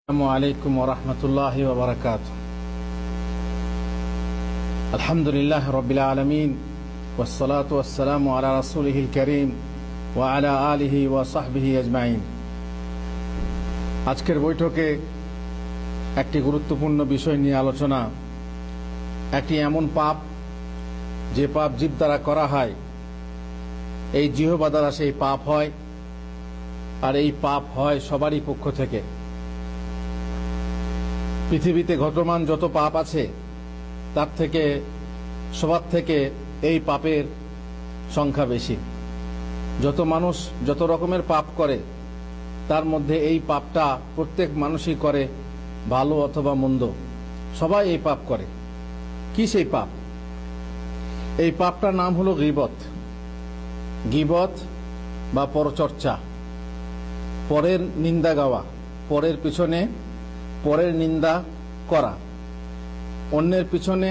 আসসালামু আলাইকুম ওয়া রাহমাতুল্লাহি ওয়া বারাকাতুহু। আলহামদুলিল্লাহ রাব্বিল আলামিন ওয়াস সালাতু ওয়াস সালামু আলা রাসূলিহিল কারীম ওয়া আলা আলিহি ওয়া সাহবিহি আজমাইন। আজকের বৈঠকে একটি গুরুত্বপূর্ণ বিষয় নিয়ে আলোচনা। একটি এমন পাপ যে পাপ জীব দ্বারা করা হয়, এই জিহ্বা দ্বারা সেই পাপ হয়, আর এই পাপ হয় সবারই পক্ষ থেকে। পৃথিবীতে ঘটমান যত পাপ আছে তার থেকে সবার থেকে এই পাপের সংখ্যা বেশি। যত মানুষ যত রকমের পাপ করে তার মধ্যে এই পাপটা প্রত্যেক মানুষই করে, ভালো অথবা মন্দ, সবাই এই পাপ করে। কি সেই পাপ? এই পাপটার নাম হলো গীবত। গীবত বা পরচর্চা, পরের নিন্দা গাওয়া, পরের পিছনে পরের নিন্দা করা, অন্যের পিছনে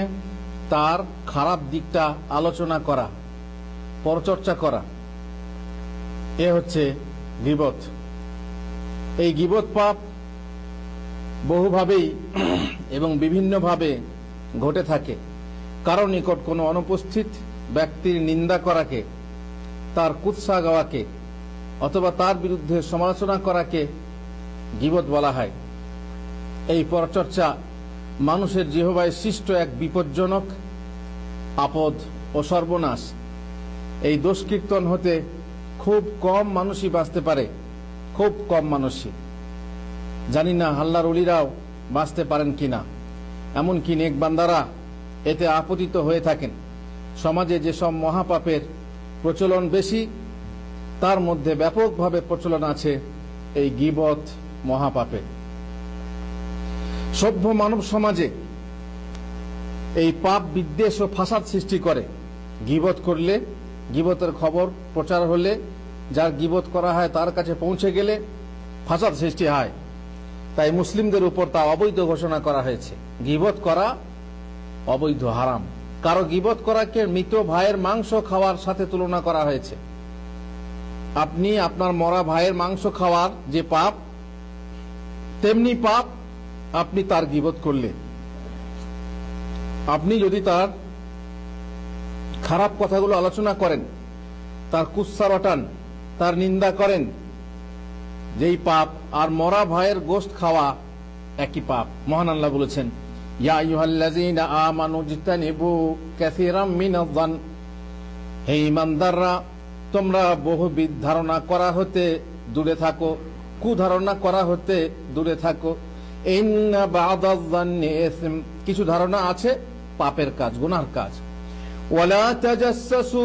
তার খারাপ দিকটা আলোচনা করা, পরচর্চা করা, এ হচ্ছে গীবত। এই গীবত পাপ বহুভাবেই এবং বিভিন্নভাবে ঘটে থাকে। কারো নিকট কোনো অনুপস্থিত ব্যক্তির নিন্দা করাকে, তার কুৎসা গাওয়াকে অথবা তার বিরুদ্ধে সমালোচনা করাকে গীবত বলা হয়। এই পরচর্চা মানুষের জিহ্বায় সৃষ্ট এক বিপজ্জনক আপদ ও সর্বনাশ। এই দোষ কীর্তন হতে খুব কম মানুষই বাঁচতে পারে, খুব কম মানুষই। জানি না আল্লাহর ওলিরাও বাঁচতে পারেন কিনা। এমনকি নেক বান্দারা এতে আপতিত হয়ে থাকেন। সমাজে যেসব মহাপাপের প্রচলন বেশি, তার মধ্যে ব্যাপকভাবে প্রচলন আছে এই গীবত মহাপাপের। সভ্য মানব সমাজে এই পাপ বিদ্বেষ ও ফাসাদ সৃষ্টি করে। গীবত করলে, গীবতের খবর প্রচার হলে, যার গীবত করা হয় তার কাছে পৌঁছে গেলে ফাসাদ সৃষ্টি হয়। তাই মুসলিমদের উপর তা অবৈধ ঘোষণা করা হয়েছে। গীবত করা অবৈধ, হারাম। কারো গীবত করাকে মৃত ভাইয়ের মাংস খাওয়ার সাথে তুলনা করা হয়েছে। আপনি আপনার মরা ভাইয়ের মাংস খাওয়ার যে পাপ, তেমনি পাপ আপনি তার গীবত করলে। আপনি যদি তার খারাপ কথাগুলো আলোচনা করেন, তার কুৎসা রটান, তার নিন্দা করেন, যেই পাপ। আর মরা ভাইয়ের গোশত খাওয়া একই পাপ। মহান আল্লাহ বলেছেন, ইয়া আইয়ুহাল্লাযীনা আমানু ইজতানিবু কাসীরাম মিনায-যান, হে ঈমানদাররা, তোমরা বহুবিধ ধারণা করা হতে দূরে থাকো, কুধারণা করা হতে দূরে থাকো। ইন্না বা'দায-যান্নি ইসম, কিছু ধারণা আছে পাপের কাজ, গুনাহর কাজ। ওয়ালা তাজাসসু,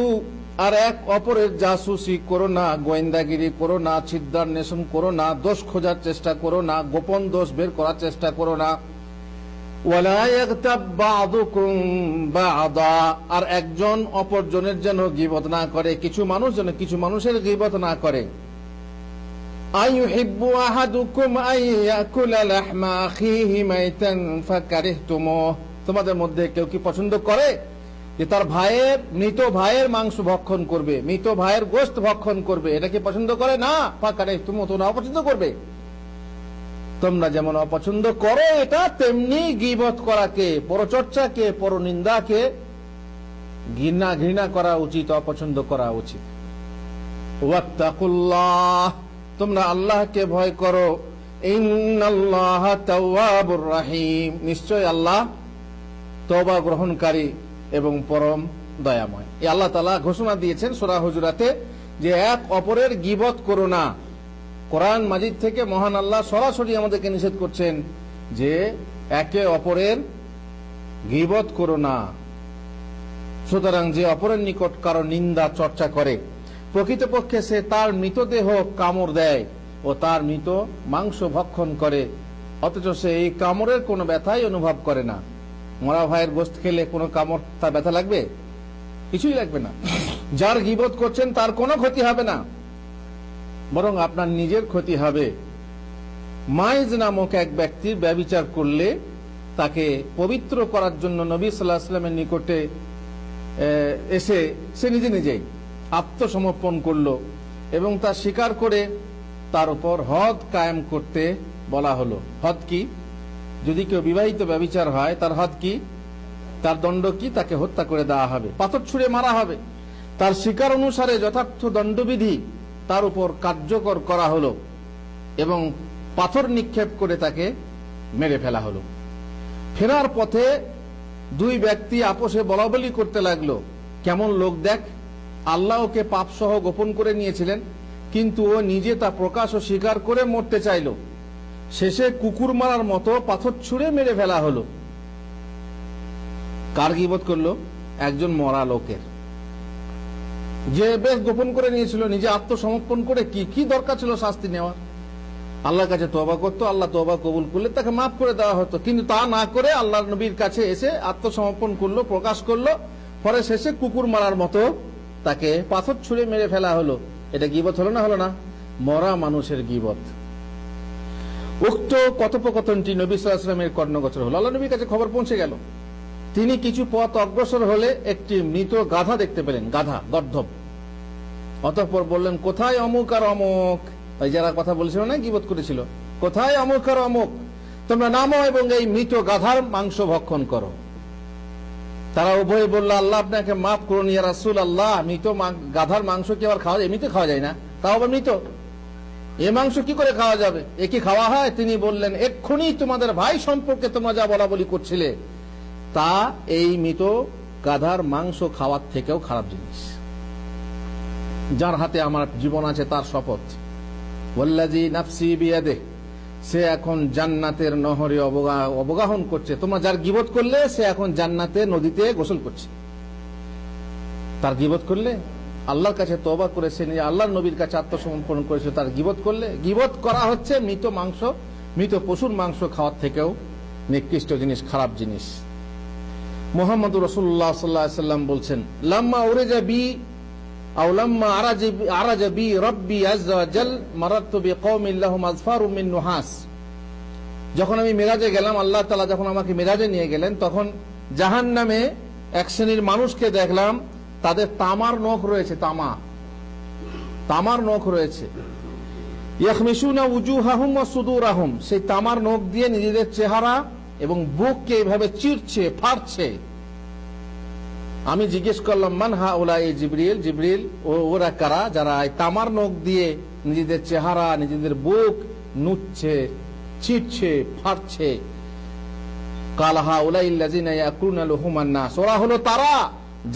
আর এক অপরের জাসুসি করো না, গোয়েন্দাগিরি করো না, ছিদ্রান্বেষণ করো না, দোষ খোঁজার চেষ্টা করো না, গোপন দোষ বের করার চেষ্টা করো না। ওয়ালা ইয়াগতাব বা'দুকুম বা'দা, আর একজন অপরজনের যেন গীবত না করে, কিছু মানুষ যেন কিছু মানুষের গীবত না করে। আইয়ুহিব্বু আহাদুকুম আইয়াকুলা লাহমা আখিহি মাইতান ফাকারিহতুমুহ, তোমাদের মধ্যে কেউ কি পছন্দ করে যে তার ভাইয়ের, মৃত ভাইয়ের মাংস ভক্ষণ করবে, মৃত ভাইয়ের গোশত ভক্ষণ করবে? এটা কি পছন্দ করে? না। ফাকারিহতুমুহ, তোমরা অপছন্দ করবে। তোমরা যেমন অপছন্দ করো এটা, তেমনি গীবত করাকে, পরচর্চাকে, পরনিন্দাকে ঘৃণা করা উচিত, অপছন্দ করা উচিত। ওয়াত্তাকুল্লাহ, তোমরা আল্লাহকে ভয় করো। ইন্নাল্লাহা তাওয়াবুর রাহিম, নিশ্চয় আল্লাহ তওবা গ্রহণকারী এবং পরম দয়াময়। এই আল্লাহ তাআলা ঘোষণা দিয়েছেন সূরা হুজুরাতে যে এক অপরের গীবত করো না। কোরআন মাজিদ থেকে মহান আল্লাহ সরাসরি আমাদেরকে নিষেধ করছেন যে একে অপরের গীবত করো না। সুতরাং যে অপরের নিকট কারো নিন্দা চর্চা করে, প্রকৃতপক্ষে সে তার মৃতদেহ কামড় দেয় ও তার মৃত মাংস ভক্ষণ করে, অথচ সে এই কামড়ের কোনো ব্যথাই অনুভব করে না। মরা ভাইয়ের গোশত খেলে কোনো কামড়, তার ব্যথা লাগবে? কিছুই লাগবে না। যার গীবত করছেন তার কোনো ক্ষতি হবে না, বরং আপনার নিজের ক্ষতি হবে। মাইজ নামক এক ব্যক্তির ব্যভিচার করলে তাকে পবিত্র করার জন্য নবী সাল্লাল্লাহু আলাইহি ওয়াসাল্লামের নিকটে এসে সে নিজেই আত্মসমর্পণ করলো এবং তা স্বীকার করে তার উপর হদ কায়েম করতে বলা হলো হদ কি, যদি কেউ বিবাহিত ব্যভিচার হয় তার হদ কি, তার দণ্ড কি, তাকে হত্যা করে দেওয়া হবে, পাথর ছুঁড়ে মারা হবে। তার শিকার অনুসারে যথার্থ দণ্ডবিধি তার উপর কার্যকর করা হলো এবং পাথর নিক্ষেপ করে তাকে মেরে ফেলা হলো। ফেরার পথে দুই ব্যক্তি আপোষে বলাবলি করতে লাগলো, কেমন লোক দেখ, আল্লাহ ওকে পাপ সহ গোপন করে নিয়েছিলেন, কিন্তু ও নিজে তা প্রকাশ ও স্বীকার করে মরতে চাইল। শেষে কুকুর মারার মতো পাথর ছুঁড়ে মেরে ফেলা হলো। কার গীবত করলো? একজন মরা লোকের, যে বেশ গোপন করে নিয়েছিল, নিজে আত্মসমর্পণ করে। কি দরকার ছিল শাস্তি নেওয়া? আল্লাহর কাছে তওবা করতো, আল্লাহ তওবা কবুল করলে তাকে মাফ করে দেওয়া হতো, কিন্তু তা না করে আল্লাহর নবীর কাছে এসে আত্মসমর্পণ করলো, প্রকাশ করলো, পরে শেষে কুকুর মারার মতো তাকে পাথর ছুঁড়ে মেরে ফেলা হলো। এটা গীবত হলো না? হলো না? মরা মানুষের গীবত। উক্ত কথোপকথনটি নবী সাল্লাল্লাহু আলাইহি ওয়াসাল্লামের কর্ণগোচর হলো। আল্লাহ নবীর কাছে খবর পৌঁছে গেল। তিনি কিছু পথ অগ্রসর হলে একটি মৃত গাধা দেখতে পেলেন, গাধা, গর্ধব। অতঃপর বললেন, কোথায় অমুক আর অমুক? ওই যারা কথা বলেছিল না, গীবত করেছিল, কোথায় অমুক আর অমুক? তোমরা নামো এবং এই মৃত গাধার মাংস ভক্ষণ করো। তারা উভয়ে বলল, আল্লাহ আপনাকে মাফ করুন ইয়া রাসূলুল্লাহ, মৃত গাধার মাংস কি আবার খাওয়া যায়? এমনিতে খাওয়া যায় না, তাও আবার মৃত, এ মাংস কি করে খাওয়া যাবে? এ কি খাওয়া হয়? তিনি বললেন, এক্ষুনি তোমাদের ভাই সম্পর্কে তোমরা যা বলা বলি করছিলে তা এই মৃত গাধার মাংস খাওয়ার থেকেও খারাপ জিনিস। যার হাতে আমার জীবন আছে তার শপথ, ওয়াল্লাযী নাফসি বিয়াদিহি, সে এখন জান্নাতের নহরে অবগাহন করছে। তোমরা যার গীবত করলে সে এখন জান্নাতের নদীতে গোসল করছে। তার গীবত করলে, আল্লাহর কাছে তওবা করেছে, নিজে আল্লাহর নবীর কাছে আত্মসমর্পণ করেছে, তার গীবত করলে, গীবত করা হচ্ছে মৃত মাংস, মৃত পশুর মাংস খাওয়ার থেকেও নিকৃষ্ট জিনিস, খারাপ জিনিস। মুহাম্মদ রাসূলুল্লাহ সাল্লাল্লাহু আলাইহি ওয়াসাল্লাম বলছেন, লাম্মা উরিজা বি আও লাম্মা আরাজা বি রাব্বি আযজা ওয়া জাল মারারতু বিকওমিন লাহুম আযফারুম মিন নুহাস। যখন আমি মিরাজে গেলাম, আল্লাহ তাআলা যখন আমাকে মিরাজে নিয়ে গেলেন, তখন জাহান্নামে এক শ্রেণীর মানুষকে দেখলাম, তাদের তামার নখ রয়েছে, তামার নখ রয়েছে। ইয়াখমিশুনা উজুহাহুম ওয়া সুদুরাহুম, সেই তামার নখ দিয়ে নিজেদের চেহারা এবং বুককে এভাবে চিরছে, ফাড়ছে। আমি জিজ্ঞেস করলাম, মান হাউলাই? জিবরিল। জিবরিল, ওরা কারা যারা তামার নখ দিয়ে নিজেদের চেহারা, নিজেদের বুক নুচ্ছে, চিরছে, ফাড়ছে? কাল হাউলাইল্লাযিনা ইয়াকুলুনা লুহুমান নাস, ওরা হলো তারা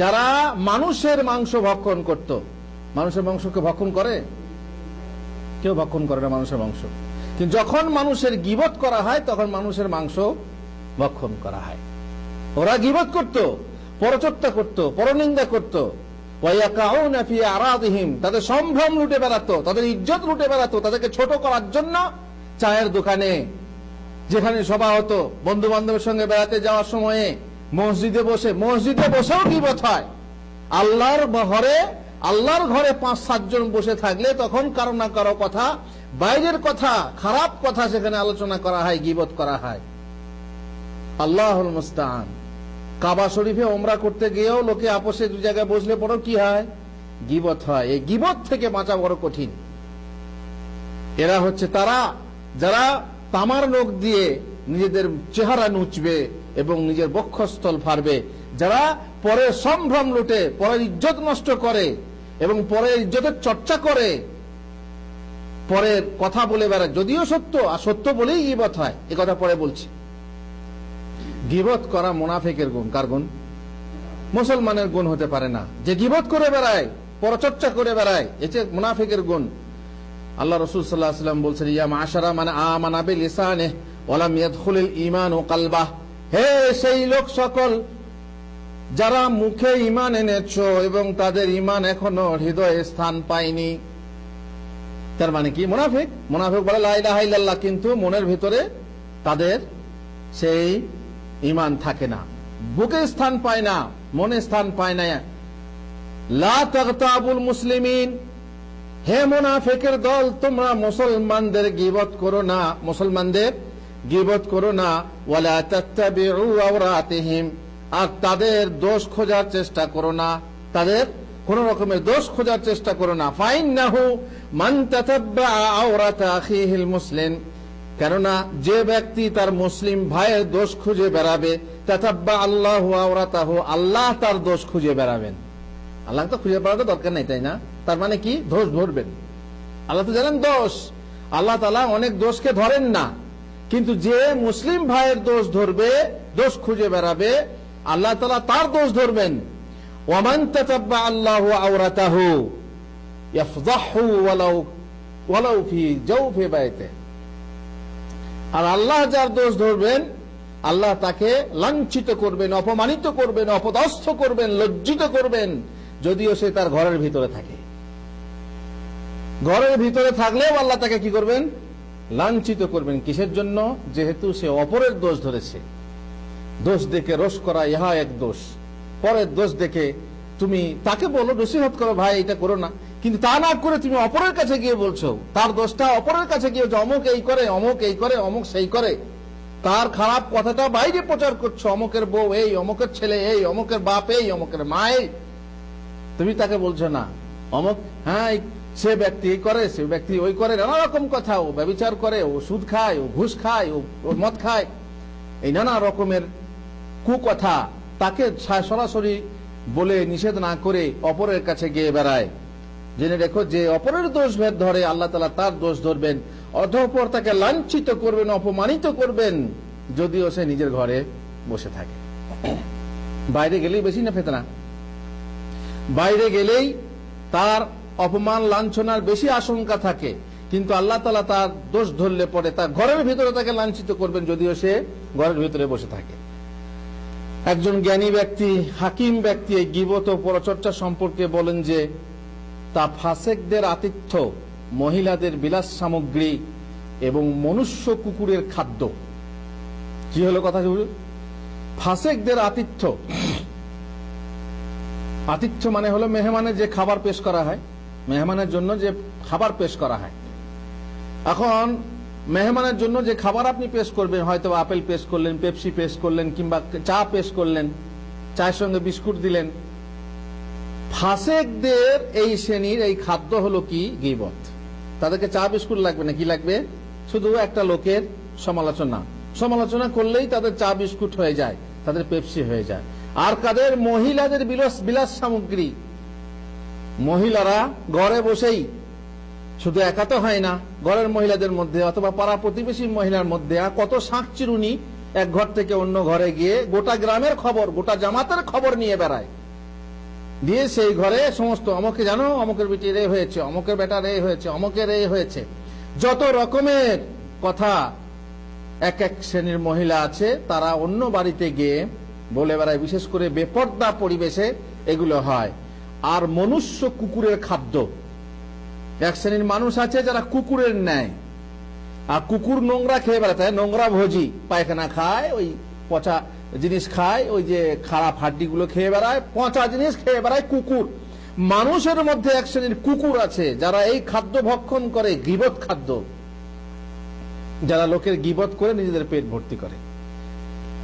যারা মানুষের মাংস ভক্ষণ করত। মানুষের মাংসকে ভক্ষণ করে? কেউ ভক্ষণ করে না মানুষের মাংস, কিন্তু যখন মানুষের গীবত করা হয় তখন মানুষের মাংস ভক্ষণ করা হয়। ওরা গীবত করত, পরচর্চা করত, পরনিন্দা করত। ওয়ায়াকাউনা ফি আরাদিহিম, তাদের সম্ভ্রম লুটে বেড়াতো, তাদের ইজ্জত লুটে বেড়াতো, তাদেরকে ছোট করার জন্য চায়ের দোকানে, যেখানে সভা হতো, বন্ধু বান্ধবের সঙ্গে বেড়াতে যাওয়ার সময়ে, মসজিদে বসেও গীবত হয়। আল্লাহর ঘরে 5-7 জন বসে থাকলে তখন কারো না কারো কথা, বাইরের কথা, খারাপ কথা সেখানে আলোচনা করা হয়, গীবত করা হয়। আল্লাহুল মুস্তাআন। কাবা শরীফে ওমরা করতে গিয়েও লোকে আপোষে দু জায়গায় বসলে পরেও কি হয়? গীবত হয়। এই গীবত থেকে বাঁচা বড় কঠিন। এরা হচ্ছে তারা যারা তামার নখ দিয়ে নিজেদের চেহারা নুচবে এবং নিজের বক্ষস্থল ফাড়বে, যারা পরের সম্ভ্রম লুটে, পরের ইজ্জত নষ্ট করে এবং পরের ইজ্জতের চর্চা করে, পরের কথা বলে বেড়ায়, যদিও সত্য, আর সত্য বলেই গীবত হয়। এ কথা পরে বলছি। গীবত করা মুনাফিকের গুণ। কার গুণ? মুসলমানের গুণ হতে পারে না। যে গীবত করে বেড়ায়, পরচর্চা করে বেড়ায়, এতে মুনাফিকের গুণ। আল্লাহ রাসূল সাল্লাল্লাহু আলাইহি ওয়াসাল্লাম বলছেন, ইয়া মাশারা মান আমানা বিলিসানিহি ওয়া লাম ইয়াদখুলিল ঈমানু কলবাহ, হে সেই লোক সকল যারা মুখে ঈমান এনেছো এবং তাদের ঈমান এখনো হৃদয়ে স্থান পায়নি। তার মানে কি? মুনাফিক বলে লা ইলাহা ইল্লাল্লাহ, কিন্তু মনের ভিতরে তাদের সেই ঈমান থাকে না, বুকে স্থান পায় না, মনে স্থান পায় না। লা তাগতাবুল মুসলিমিন, হে মুনাফিকের দল, তোমরা মুসলমানদের গীবত করো না, ওয়ালা তাত্তাবিউ আওরাতিহিম, আর তাদের দোষ খোঁজার চেষ্টা করো না, তাদের কোন রকমের দোষ খোঁজার চেষ্টা করো না। ফাইন্নাহু মান তাতাব্বা আওরাতা আখিহিল মুসলিম, কেননা যে ব্যক্তি তার মুসলিম ভাইয়ের দোষ খুঁজে বেড়াবে তাতাব্বা আল্লাহু আওরাতাহু, আল্লাহ তার দোষ খুঁজে বেড়াবেন। আল্লাহ তো খুঁজে বেড়াতে দরকার নেই, তাই না? তার মানে কি? দোষ ধরবেন। আল্লাহ তো জানেন দোষ, আল্লাহ তাআলা অনেক দোষকে ধরেন না, কিন্তু যে মুসলিম ভাইয়ের দোষ ধরবে, দোষ খুঁজে বেড়াবে, আল্লাহ তাআলা তার দোষ ধরবেন। ওয়ামান তাতাব্বা আল্লাহু আওরাতাহু ইয়াফযাহু ওয়ালাউ ফি জাওফি বাইতে, আর আল্লাহ যার দোষ ধরবেন, আল্লাহ তাকে লাঞ্ছিত করবেন, অপমানিত করবেন, অপদস্থ করবেন, লজ্জিত করবেন, যদিও সে তার ঘরের ভিতরে থাকে। ঘরের ভিতরে থাকলেও আল্লাহ তাকে কি করবেন? লাঞ্ছিত করবেন। কিসের জন্য? যেহেতু সে অপরের দোষ ধরেছে। দোষ দেখে রোষ করা ইহা এক দোষ। পরের দোষ দেখে তুমি তাকে বলো, নসিহত করো, ভাই এটা করো না, কিন্তু তা না করে তুমি অপরের কাছে গিয়ে বলছো তার দোষটা, অপরের কাছে গিয়ে অমুক এই করে, অমুক এই করে, অমুক সেই করে, তার খারাপ কথাটা বাইরে প্রচার করছো, অমুকের বউ এই, অমুকের ছেলে এই, অমুকের বাপ এই, অমুকের মা এই। তুমি তাকে বলছো না অমুক, হ্যাঁ সে ব্যক্তি এই করে, সে ব্যক্তি ওই করে, নানা রকম কথা, ও ব্যভিচার করে, ও সুদ খায়, ও ঘুষ খায়, ও মদ খায়, এই নানা রকমের কুকথা তাকে সরাসরি বলে নিষেধ না করে অপরের কাছে গিয়ে বেড়ায়। জেনে রেখো, যে অপরের দোষ ভেদ ধরে আল্লাহ তাআলা তার দোষ ধরবেন, অতঃপর তাকে লাঞ্ছিত করবেন, অপমানিত করবেন, যদিও সে নিজের ঘরে বসে থাকে। বাইরে গেলেই বেশি না ফেতনা, বাইরে গেলেই তার অপমান লাঞ্ছনার বেশি আশঙ্কা থাকে, কিন্তু আল্লাহ তাআলা তার দোষ ধরলে পরে তার ঘরের ভিতরে তাকে লাঞ্ছিত করবেন, যদিও সে ঘরের ভিতরে বসে থাকে। একজন জ্ঞানী ব্যক্তি, হাকিম ব্যক্তি এই গীবত ও পরচর্চা সম্পর্কে বলেন যে তা ফাসেকদের আতিথ্য, মহিলাদের বিলাস সামগ্রী এবং মনুষ্য কুকুরের খাদ্য। কি হলো কথা? ফাসেকদের আতিথ্য, আতিথ্য মানে হলো মেহমানের যে খাবার পেশ করা হয়, মেহমানের জন্য যে খাবার পেশ করা হয়। এখন মেহমানের জন্য যে খাবার আপনি পেশ করবেন, হয়তো আপেল পেশ করলেন, পেপসি পেশ করলেন, কিংবা চা পেশ করলেন, চায়ের সঙ্গে বিস্কুট দিলেন। ফাসেকদের এই শ্রেণীর এই খাদ্য হলো কি? গীবত। তাদেরকে চা বিস্কুট লাগবে না, কি লাগবে? শুধু একটা লোকের সমালোচনা, সমালোচনা করলেই তাদের চা বিস্কুট হয়ে যায়, তাদের পেপসি হয়ে যায়। আর কাদের? মহিলাদের বিলাস সামগ্রী। মহিলারা ঘরে বসেই, শুধু একা তো হয় না, ঘরের মহিলাদের মধ্যে অথবা পাড়া প্রতিবেশী মহিলার মধ্যে কত শাঁখ চিরুনি এক ঘর থেকে অন্য ঘরে গিয়ে গোটা গ্রামের খবর, গোটা জামাতের খবর নিয়ে বেড়ায়, দিয়ে সেই ঘরে সমস্ত অমুকে জানো, অমুকের বেটির এই হয়েছে, অমুকের বেটার এই হয়েছে, অমুকের এই হয়েছে, যত রকমের কথা এক এক শ্রেণীর মহিলা আছে তারা অন্য বাড়িতে গিয়ে বলে বেড়ায়। বিশেষ করে বেপর্দা পরিবেশে এগুলো হয়। আর মনুষ্য কুকুরের খাদ্য, এক শ্রেণীর মানুষ আছে যারা কুকুরের ন্যায়, আর কুকুর নোংরা খেয়ে বেড়াতে, নোংরা ভোজি, পায়খানা খায়, ওই পচা জিনিস খায়, ওই যে খারাপ হাড্ডিগুলো খেয়ে বেড়ায়, পচা জিনিস খেয়ে বেড়ায় কুকুর। মানুষের মধ্যে এক শ্রেণীর কুকুর আছে যারা এই খাদ্য ভক্ষণ করে, গীবত খাদ্য, যারা লোকের গীবত করে নিজেদের পেট ভর্তি করে।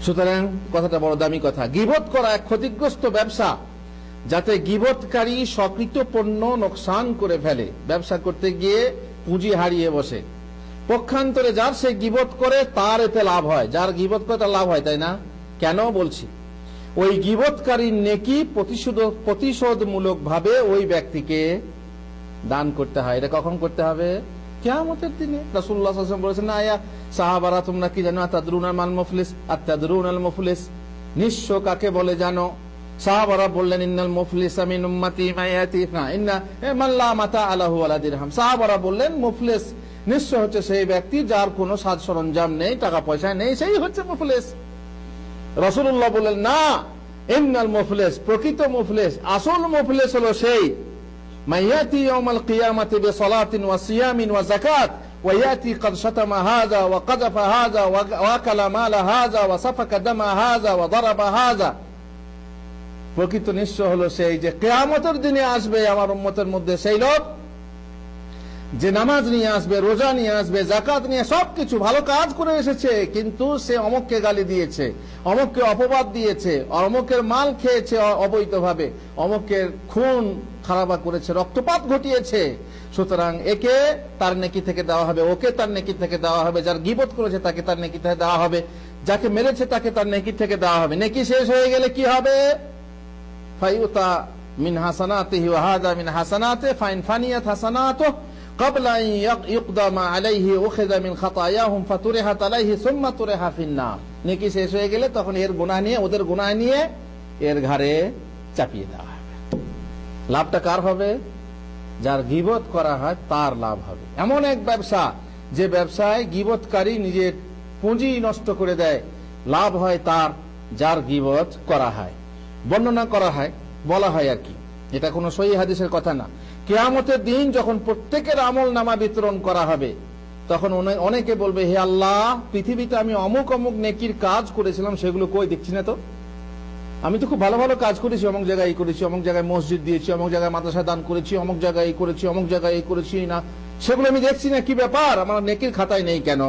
সুতরাং কথাটা বড় দামি কথা। গীবত করা এক ক্ষতিগ্রস্ত ব্যবসা, যাতে গীবতকারী সকৃত পণ্য নোকসান করে ফেলে, ব্যবসা করতে গিয়ে পুঁজি হারিয়ে বসে। পক্ষান্তরে যার সে গীবত করে তার এতে লাভ হয়, যার গীবত করে তার লাভ হয়, তাই না? কেন বলছি? ওই গীবতকারীর নেকি প্রতিশোধমূলক ভাবে ওই ব্যক্তিকে দান করতে হয়। এটা কখন করতে হবে? কিয়ামতের দিনে। রাসূলুল্লাহ সাল্লাল্লাহু আলাইহি ওয়াসাল্লাম বলেছেন, আয়া সাহাবারা তোমরা কি জানো? আতাদরুনা মাল মুফলিস, আতাদরুনাল মুফলিস, নিঃস্ব কাকে বলে জানো? সাহাবারা বললেন, ইন্নাল মুফলিসা মিন উম্মতি মায়াতি ইন্না মান লা মাতা আলাহু ওয়ালা দিরহাম। সাহাবারা বললেন, মুফলিস নিঃস্ব হচ্ছে সেই ব্যক্তি যার কোনো সাজ সরঞ্জাম নেই, টাকা পয়সা নেই, সেই হচ্ছে মুফলিস। রাসূলুল্লাহ বললেন, না, ইন্নাল মুফলিস, প্রকৃত মুফলিস, আসল মুফলিস হলো সেই মায়াতি ইয়াউমাল কিয়ামাতি বিসালাতিন ওয়া সিয়ামিন ওয়া যাকাত ওয়া ইয়াতি ক্বাদ শাতামা হাযা ওয়া কাযাফা হাযা ওয়া আকালা মালা হাযা ওয়া সাফাকা দামা হাযা ওয়া দারাবা হাযা। প্রকৃত নিঃস্ব হলো সেই যে কিয়ামতের দিনে আসবে আমার উম্মতের মধ্যে সেই লোক যে নামাজ নিয়ে আসবে, রোজা নিয়ে আসবে, যাকাত নিয়ে, সবকিছু ভালো কাজ করে এসেছে, কিন্তু সে অমুককে গালি দিয়েছে, অমুককে অপবাদ দিয়েছে, অমুকের মাল খেয়েছে অবৈধভাবে, অমুকের খুন খারাপা করেছে, রক্তপাত ঘটিয়েছে, সুতরাং একে তার নেকি থেকে দেওয়া হবে, ওকে তার নেকি থেকে দেওয়া হবে, যার গীবত করেছে তাকে তার নেকি থেকে দেওয়া হবে, যাকে মেরেছে তাকে তার নেকি থেকে দেওয়া হবে। নেকি শেষ হয়ে গেলে কি হবে? ফায়ুতা মিন হাসানাতিহি ওয়া হাদা মিন হাসানাতি ফাইন ফানিয়াত হাসানাতু ক্বাবলা আন ইউকদামা আলাইহি উখিযা মিন খাতায়াহুম ফাতুরিহাত আলাইহি সুম্মা তুরিহা ফিন-নার। নেকি শেষ হয়ে গেলে তখন এর গুনাহ নিয়ে, ওদের গুনাহ নিয়ে এর ঘাড়ে চাপিয়ে দেওয়া হবে। লাভটা কার হবে? যার গীবত করা হয় তার লাভ হবে। এমন এক ব্যবসা, যে ব্যবসায় গীবতকারী নিজের পুঁজি নষ্ট করে দেয়, লাভ হয় তার, যার গীবত করা হয়। বর্ণনা করা হয়, বলা হয় আর কি, এটা কোনো সহিহ হাদিসের কথা না। কিয়ামতের দিন যখন প্রত্যেকের আমল নামা বিতরণ করা হবে, তখন অনেকে বলবে, হে আল্লাহ, পৃথিবীতে আমি অমুক অমুক নেকির কাজ করেছিলাম, সেগুলো কই দেখছি না তো। আমি তো খুব ভালো ভালো কাজ করেছি, অমুক জায়গায় এই করেছি, অমুক জায়গায় মসজিদ দিয়েছি, অমুক জায়গায় মাদ্রাসা দান করেছি, অমুক জায়গায় এই করেছি, অমুক জায়গায় এই করেছি না, সেগুলো আমি দেখছি না, কি ব্যাপার, আমার নেকির খাতায় নেই কেন?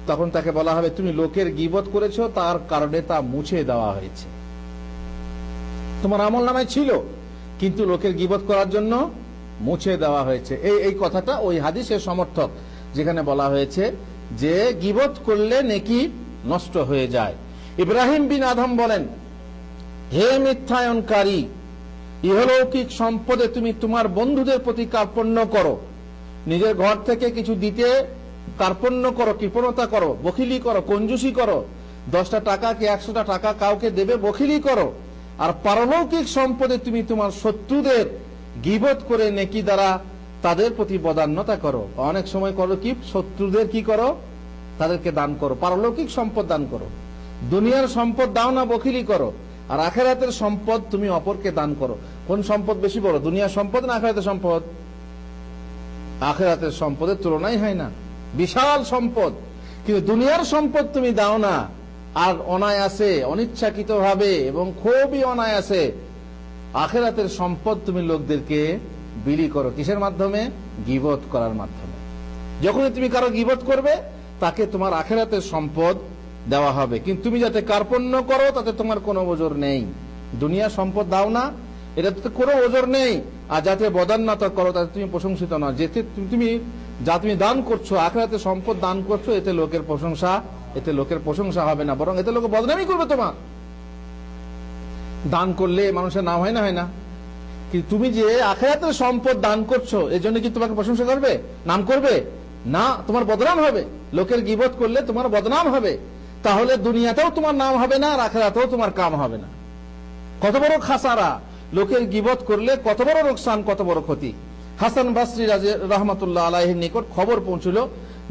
তখন তাকে বলা হবে, তুমি লোকের গীবত করেছো, তার কারণে তা মুছে দেওয়া হয়েছে। তোমার আমল নামায় ছিল, কিন্তু লোকের গীবত করার জন্য মুছে দেওয়া হয়েছে। এই কথাটা ওই হাদিসের সমর্থক, যেখানে বলা হয়েছে যে গীবত করলে নেকি নষ্ট হয়ে যায়। ইব্রাহিম বিন আদম বলেন, হে মিথ্যায়নকারী, ইহলৌকিক সম্পদে তুমি তোমার বন্ধুদের প্রতি কার্পণ্য করো, নিজের ঘর থেকে কিছু দিতে কার্পণ্য করো, কৃপণতা করো, বখিলি করো, কঞ্জুসি করো, 10টা টাকা কি 100টা টাকা কাউকে দেবে, বখিলি করো। আর পারলৌকিক সম্পদে তুমি তোমার শত্রুদের গীবত করে নেকি দ্বারা তাদের প্রতি বদান্যতা করো। অনেক সময় করো কি, শত্রুদের কি করো, তাদেরকে দান করো, পারলৌকিক সম্পদ দান করো। দুনিয়ার সম্পদ দাও না, বখিলি করো। আর আখিরাতের সম্পদ তুমি অপরকে দান করো। কোন সম্পদ বেশি বড়, দুনিয়ার সম্পদ না আখিরাতের সম্পদ? আখিরাতের সম্পদের তুলনাই হয় না, বিশাল সম্পদ। কিন্তু দুনিয়ার সম্পদ তুমি দাও না, আর অনায়াসে, অনিচ্ছাকৃতভাবে এবং খুবই অনায়াসে আখিরাতের সম্পদ তুমি লোকদেরকে বিলি করো। কিসের মাধ্যমে? গীবত করার মাধ্যমে। যখনই তুমি কারো গীবত করবে, তাকে তোমার আখিরাতের সম্পদ দেওয়া হবে। কিন্তু তুমি যাতে কার্পণ্য করো, তাতে তোমার কোনো ওজর নেই। দুনিয়ার সম্পদ দাও না, এটাতে কোনো ওজর নেই। আর যাতে বদান্যতা করো, তাতে তুমি প্রশংসিত নয়। যেতে তুমি যা তুমি দান করছো, আখিরাতের সম্পদ দান করছো, এতে লোকের প্রশংসা হবে না, বরং এতে লোকে বদনামি করবে তোমার। দান করলে মানুষের নাম হয় না, হয় না? কিন্তু তুমি যে আখিরাতের সম্পদ দান করছো, এর জন্য কি তোমাকে প্রশংসা করবে, নাম করবে না? তোমার বদনাম হবে। লোকের গীবত করলে তোমার বদনাম হবে। তাহলে দুনিয়াতেও তোমার নাম হবে না, আর আখিরাতেও তোমার কাম হবে না। কত বড় খাসারা! লোকের গীবত করলে কত বড় লোকসান, কত বড় ক্ষতি। হাসান বাসরি রাহমাতুল্লাহ আলাইহির নিকট খবর পৌঁছল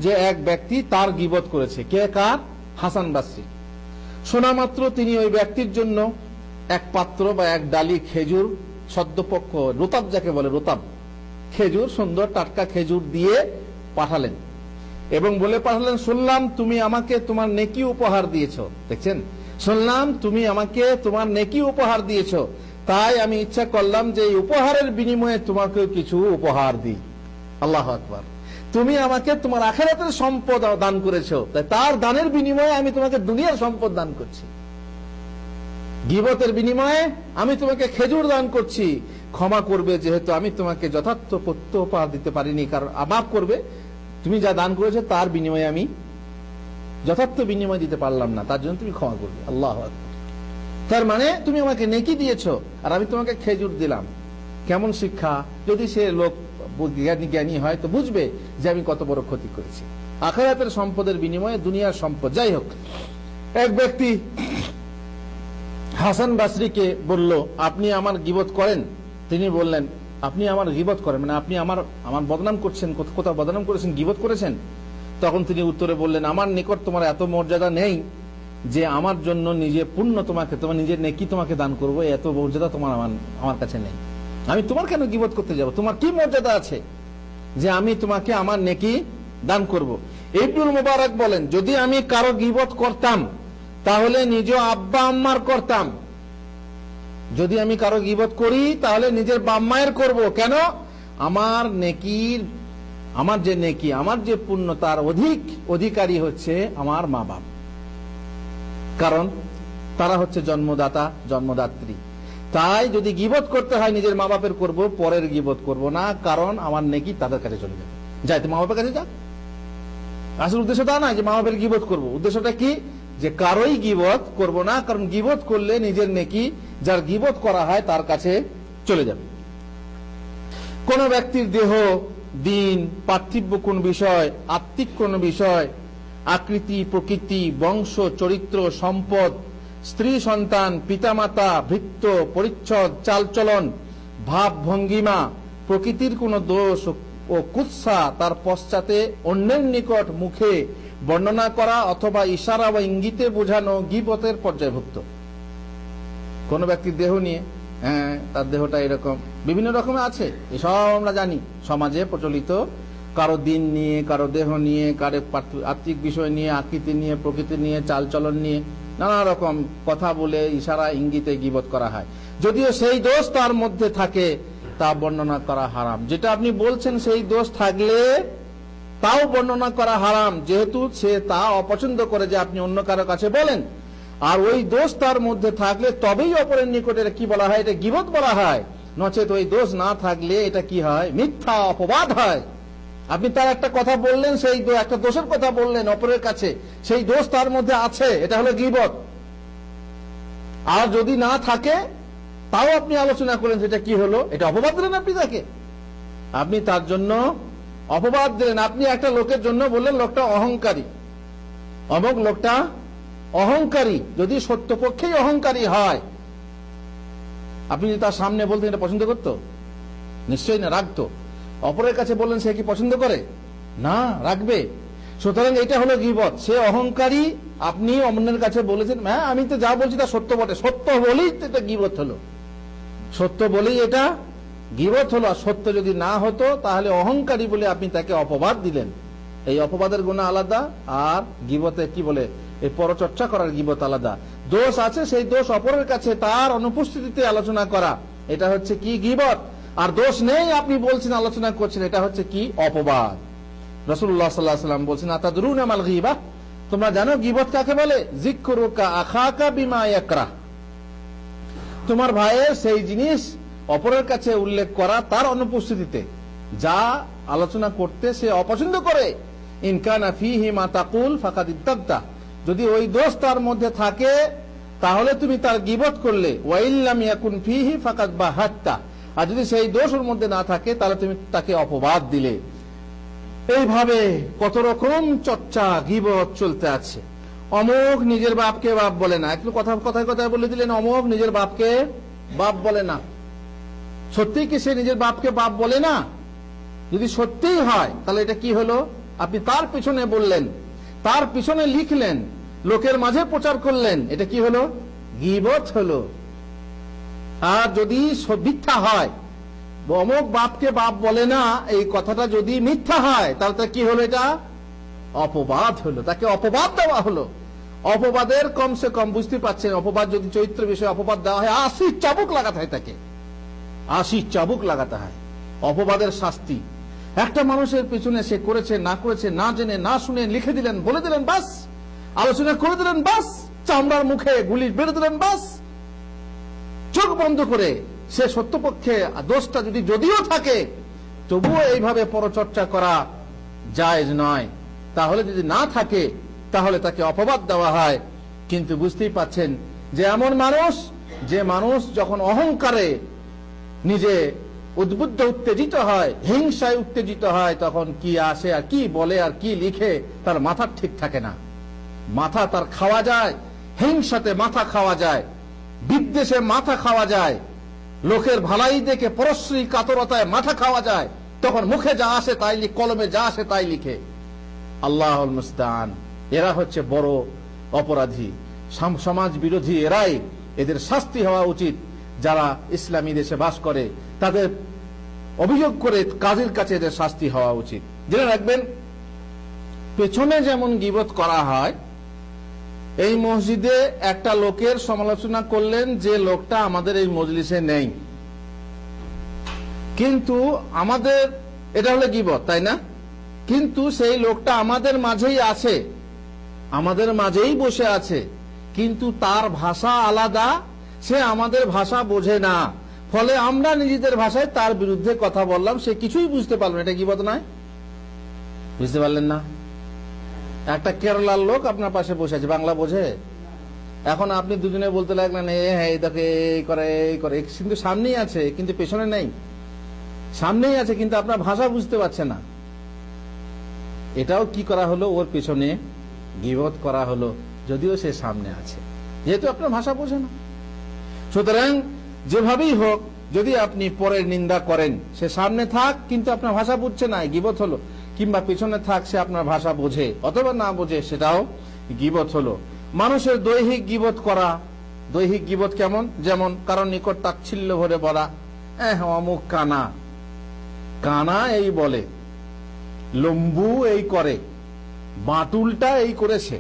যে এক ব্যক্তি তার গীবত করেছে। কে? কার? হাসান বাসরি। শোনা মাত্র তিনি ওই ব্যক্তির জন্য এক পাত্র বা এক ডালি খেজুর, সদ্যপক্ষ রোতাব, যাকে বলে রোতাব খেজুর, সুন্দর টাটকা খেজুর দিয়ে পাঠালেন এবং বলে পাঠালেন, শুনলাম তুমি আমাকে তোমার নেকি উপহার দিয়েছো। দেখছেন, শুনলাম তুমি আমাকে তোমার নেকি উপহার দিয়েছো, তাই আমি ইচ্ছা করলাম যে এই উপহারের বিনিময়ে তোমাকেও কিছু উপহার দিই। আল্লাহু আকবার! তুমি আমাকে তোমার আখিরাতের সম্পদ দান করেছো, তাই তার দানের বিনিময়ে আমি তোমাকে দুনিয়ার সম্পদ দান করছি। গীবতের বিনিময়ে আমি তোমাকে খেজুর দান করছি। ক্ষমা করবে, যেহেতু আমি তোমাকে যথার্থ প্রত্যুপহার দিতে পারিনি, কারণ মাফ করবে, তুমি যা দান করেছো তার বিনিময়ে আমি যথার্থ বিনিময় দিতে পারলাম না, তার জন্য তুমি ক্ষমা করবে। আল্লাহু আকবার! তার মানে তুমি আমাকে নেকি দিয়েছো, আর আমি তোমাকে খেজুর দিলাম। কেমন শিক্ষা! যদি সে লোক জ্ঞানী হয় তো বুঝবে যে আমি কত বড় ক্ষতি করেছি। আখিরাতের সম্পদের বিনিময়ে দুনিয়ার সম্পদ। যাই হোক, এক ব্যক্তি হাসান বাসরিকে বলল, আপনি আমার গীবত করেন? তিনি বললেন, আপনি আমার গীবত করেন মানে আপনি আমার বদনাম করছেন? কোথাও বদনাম করেছেন, গীবত করেছেন? তখন তিনি উত্তরে বললেন, আমার নিকট তোমার এত মর্যাদা নেই যে আমার জন্য নিজে পুণ্য তোমাকে, তোমার নিজের নেকি তোমাকে দান করবো, এত মর্যাদা তোমার আমার কাছে নেই। আমি তোমার কেন গীবত করতে যাব? তোমার কি মর্যাদা আছে যে আমি তোমাকে আমার নেকি দান করব? ইবনুল মুবারক বলেন, যদি আমি কারো গীবত করতাম তাহলে নিজ আব্বা আম্মার করতাম। যদি আমি কারো গীবত করি তাহলে নিজের বাপ মায়ের করব। কেন? আমার নেকির আমার যে নেকি, আমার যে পুণ্য, তার অধিকারী হচ্ছে আমার মা বাপ। কারণ তারা হচ্ছে জন্মদাতা, জন্মদাত্রী। তাই যদি গীবত করতে হয় নিজের মা বাপের করব, পরের গীবত করব না, কারণ আমার নেকি তাদের কাছে চলে যাবে। যাইতে মা বাপের কাছে যা, আসল উদ্দেশ্য তা না যে মা বাপের গীবত করব। উদ্দেশ্যটা কি? যে কারোই গীবত করব না, কারণ গীবত করলে নিজের নেকি যার গীবত করা হয় তার কাছে চলে যাবে। কোন ব্যক্তির দেহ, দিন, পার্থিব কোন বিষয়, আত্মিক কোন বিষয়, আকৃতি, প্রকৃতি, বংশ, চরিত্র, সম্পদ, স্ত্রী সন্তান, পিতামাতা, ভৃত্য, পরিচ্ছদ, চালচলন, ভাব ভঙ্গিমা, প্রকৃতির কোন দোষ ও কুৎসা তার পশ্চাতে অন্যের নিকট মুখে বর্ণনা করা অথবা ইশারা বা ইঙ্গিতে বোঝানো গীবতের পর্যায়ভুক্ত। কোন ব্যক্তির দেহ নিয়ে, হ্যাঁ তার দেহটা এরকম, বিভিন্ন রকমের আছে, এসব আমরা জানি, সমাজে প্রচলিত। কারো দিন নিয়ে, কারো দেহ নিয়ে, কারো আত্মিক বিষয় নিয়ে, আকৃতি নিয়ে, প্রকৃতি নিয়ে, চালচলন নিয়ে নানা রকম কথা বলে ইশারা ইঙ্গিতে গীবত করা হয়। যদিও সেই দোষ তার মধ্যে থাকে তা বর্ণনা করা হারাম। যেটা আপনি বলছেন সেই দোষ থাকলে তাও বর্ণনা করা হারাম, যেহেতু সে তা অপছন্দ করে যে আপনি অন্য কারো কাছে বলেন। আর ওই দোষ তার মধ্যে থাকলে তবেই অপরের নিকট এটা কি বলা হয়? এটা গীবত বলা হয়। নচেত ওই দোষ না থাকলে এটা কি হয়? মিথ্যা, অপবাদ হয়। আপনি তার একটা কথা বললেন, সেই একটা দোষের কথা বললেন অপরের কাছে, সেই দোষ তার মধ্যে আছে, এটা হলো গীবত। আর যদি না থাকে তাও আপনি আলোচনা করেন, সেটা কি হলো? এটা অপবাদ দিলেন আপনি তাকে, আপনি তার জন্য অপবাদ দিলেন। আপনি একটা লোকের জন্য বললেন লোকটা অহংকারী, অমুক লোকটা অহংকারী। যদি সত্যপক্ষেই অহংকারী হয়, আপনি যদি তার সামনে বলতেন এটা পছন্দ করতো? নিশ্চয়ই না, রাখতো। অপরের কাছে বললেন, সে কি পছন্দ করে? না, রাখবে। সুতরাং এটা হলো গীবত। সে অহংকারী, আপনি অন্যের কাছে বলেছেন, হ্যাঁ আমি তো যা বলছি তা সত্য বটে, সত্য বলেই এটা গীবত হলো, সত্য বলেই এটা গীবত হলো। আর সত্য যদি না হতো তাহলে অহংকারী বলে আপনি তাকে অপবাদ দিলেন। এই অপবাদের গুনাহ আলাদা, আর গীবতে কি বলে, এই পরচর্চা করার গীবত আলাদা। দোষ আছে, সেই দোষ অপরের কাছে তার অনুপস্থিতিতে আলোচনা করা, এটা হচ্ছে কি? গীবত। আর দোষ নেই, আপনি বলছেন, আলোচনা করছেন, এটা হচ্ছে কি? অপবাদ। রাসূলুল্লাহ সাল্লাল্লাহু আলাইহি ওয়াসাল্লাম বলছেন, আতাদরুনা মাল গীবাহ? তোমরা জানো গীবত কাকে বলে? যিকরুকা আখাকা বিমা ইয়াকরাহ, তোমার ভাইয়ের সেই জিনিস অপরের কাছে উল্লেখ করা তার অনুপস্থিতিতে, যা আলোচনা করতে সে অপছন্দ করে। ইন কানা ফীহি মা তাকুল ফাকাদ ইত্তাবতা, যদি ওই দোষ তার মধ্যে থাকে তাহলে তুমি তার গীবত করলে। ওয়া ইল্লাম ইয়াকুন ফীহি ফাকাদ বাহাত্তা, আর যদি সেই দোষ ওর মধ্যে না থাকে তাহলে তুমি তাকে অপবাদ দিলে। এইভাবে কত রকম চর্চা, গীবত চলতে আছে। অমুক নিজের বাপকে বাপ বলে না, একটু কথায় কথায় বলে দিলেন অমুক নিজের বাপকে বাপ বলে না। সত্যি কি সে নিজের বাপকে বাপ বলে না? যদি সত্যিই হয় তাহলে এটা কি হলো? আপনি তার পিছনে বললেন, তার পিছনে লিখলেন, লোকের মাঝে প্রচার করলেন, এটা কি হলো? গীবত হলো। আর যদি মিথ্যা হয়, অমুক বাপকে বাপ বলে না, এই কথাটা যদি মিথ্যা হয় তাহলে কি হলো? এটা অপবাদ হলো, তাকে অপবাদ দেওয়া হলো। অপবাদের কমসে কম বুঝতে পারছেন, অপবাদ যদি চরিত্র বিষয়ে অপবাদ দেওয়া হয় 80 চাবুক লাগাতে হয়, তাকে 80 চাবুক লাগাতে হয়। অপবাদের শাস্তি। একটা মানুষের পিছনে সে করেছে না করেছে না জেনে না শুনে লিখে দিলেন, বলে দিলেন, বাস আলোচনা করে দিলেন, বাস চামড়ার মুখে গুলি বেড়ে দিলেন, বাস চোখ বন্ধ করে। সে সত্যপক্ষে দোষটা যদিও থাকে, তবুও এইভাবে পরচর্চা করা জায়েজ নয়। তাহলে যদি না থাকে তাহলে তাকে অপবাদ দেওয়া হয়। কিন্তু বুঝতেই পাচ্ছেন যে এমন মানুষ, যে মানুষ যখন অহংকারে নিজে উদ্বুদ্ধ, উত্তেজিত হয়, হিংসায় উত্তেজিত হয়, তখন কি আসে আর কি বলে আর কি লিখে তার মাথা ঠিক থাকে না। মাথা তার খাওয়া যায়, হিংসাতে মাথা খাওয়া যায়, বিদ্বেষে মাথা খাওয়া যায়, লোকের ভালাই দেখে পরশ্রী কাতরতায় মাথা খাওয়া যায়। তখন মুখে যা আসে তাই লিখে, কলমে যা আসে তাই লিখে। আল্লাহুল মুস্তাআন। এরা হচ্ছে বড় অপরাধী, সমাজ বিরোধী। এরাই, এদের শাস্তি হওয়া উচিত। যারা ইসলামী দেশে বাস করে তাদের অভিযোগ করে কাজীর কাছে এদের শাস্তি হওয়া উচিত। জেনে রাখবেন, পেছনে যেমন গীবত করা হয়, এই মসজিদে একটা লোকের সমালোচনা করলেন যে লোকটা আমাদের এই মজলিসে নেই, কিন্তু আমাদের এটা হলো গীবত, তাই না? কিন্তু সেই লোকটা আমাদের মাঝেই আছে, আমাদের মাঝেই বসে আছে, কিন্তু তার ভাষা আলাদা, সে আমাদের ভাষা বোঝে না, ফলে আমরা নিজেদের ভাষায় তার বিরুদ্ধে কথা বললাম, সে কিছুই বুঝতে পারল না। এটা গীবত নয়? বুঝতে পারলেন না? একটা কেরালার লোক আপনার পাশে বসে আছে, বাংলা বোঝে? এখন আপনি দুজনে বলতে লাগলেন এই দেখে এই করে এই করে, কিন্তু সামনেই আছে কিন্তু পেছনে নেই, সামনেই আছে কিন্তু আপনার ভাষা বুঝতে পারছে না। এটাও কি করা হলো? ওর পেছনে গীবত করা হলো, যদিও সে সামনে আছে, যেহেতু আপনার ভাষা বোঝে না। সুতরাং যেভাবেই হোক, যদি আপনি পরের নিন্দা করেন, সে সামনে থাক কিন্তু আপনার ভাষা বুঝছে না, গীবত হলো। কিংবা পেছনে থাক, সে আপনার ভাষা বোঝে অথবা না বোঝে, সেটাও গীবত হলো। মানুষের দৈহিক গীবত করা, দৈহিক গীবত কেমন? যেমন কারণ নিকট তাচ্ছিল্য ভরে বলা, অমুক কানা, কানা এই বলে, লম্বু এই করে, বাটুলটা এই করেছে,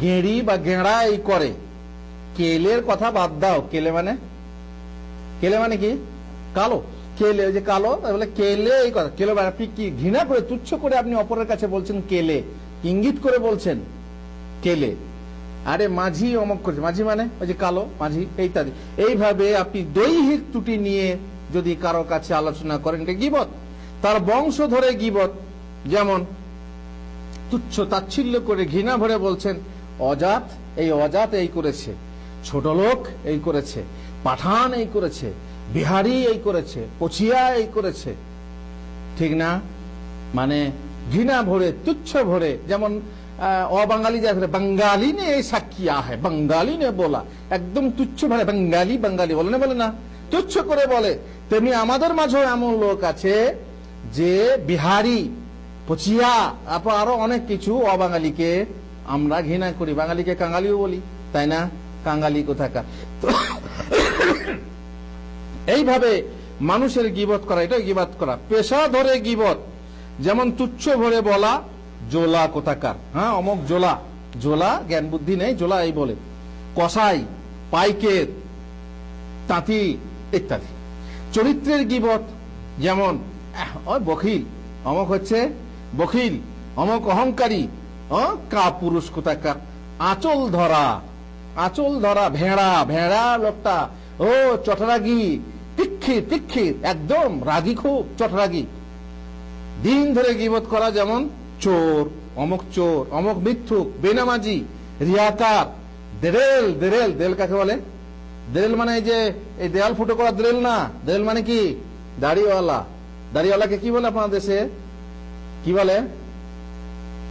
গেঁড়ি বা গেঁড়া এই করে। কেলের কথা বাদ দাও, কেলে মানে, কেলে মানে কি? কালো। কেলে, ওই যে কালো, বলে কেলে এই কথা। কেলে আপনি কি ঘৃণা করে, তুচ্ছ করে আপনি অপরের কাছে বলছেন কেলে, ইঙ্গিত করে বলছেন কেলে। আরে মাঝি অমক করছে, মাঝি মানে ওই যে কালো মাঝি ইত্যাদি। এইভাবে আপনি দৈহিক ত্রুটি নিয়ে যদি কারো কাছে আলোচনা করেন, এটা গীবত। তার বংশ ধরে গীবত, যেমন তুচ্ছ তাচ্ছিল্য করে ঘৃণা ভরে বলছেন অজাত, এই অজাত এই করেছে, ছোট লোক এই করেছে, পাঠান এই করেছে, বিহারি এই করেছে, পচিয়া এই করেছে, ঠিক না? মানে ঘৃণা ভরে, তুচ্ছ ভরে। যেমন অবাঙালি যারা বাঙ্গালি নে ऐसा किया है, বাঙ্গালি নে বলা, একদম তুচ্ছ ভরে বাঙ্গালি বাঙ্গালি বলে না, বলে না, তুচ্ছ করে বলে। তেমনি আমাদের মাঝেও এমন লোক আছে যে বিহারি, পচিয়া, আরো অনেক কিছু অবাঙালিকে আমরা ঘৃণা করি, বাঙালিকে কাঙালিও বলি, তাই না? কাঙালি কোথাকার। এইভাবে মানুষের গীবত করা, এটা গীবত করা। পেশা ধরে গীবত, যেমন তুচ্ছ ভরে বলা, জোলা কোথাকার, হ্যাঁ অমক জোলা, জোলা জ্ঞান বুদ্ধি নেই, জোলা এই বলে। কসাই, পাইকের, তাঁতি ইত্যাদি। চরিত্রের গীবত, যেমন ওই বখিল, অমক হচ্ছে বখিল, অমক অহংকারী, কাপুরুষ কোথাকার। আঁচল ধরা, আঁচল ধরা, ভেড়া, ভেড়া লোকটা ও চটরাগি, তীক্ষির তীক্ষির, একদম রাগী, খুব চটরাগি। দিন ধরে গীবত করা, যেমন চোর, অমক চোর, অমক মিথ্যুক, বেনামাজি, রিয়াকার, দেরেল, দেরেল, দেল কাকে বলে? দেরেল মানে এই যে এই দেয়াল ফুটো করা দেরেল না, দেরেল মানে কি? দাড়িওয়ালা। দাড়িওয়ালাকে কি বলে আপনার দেশে? কি বলে?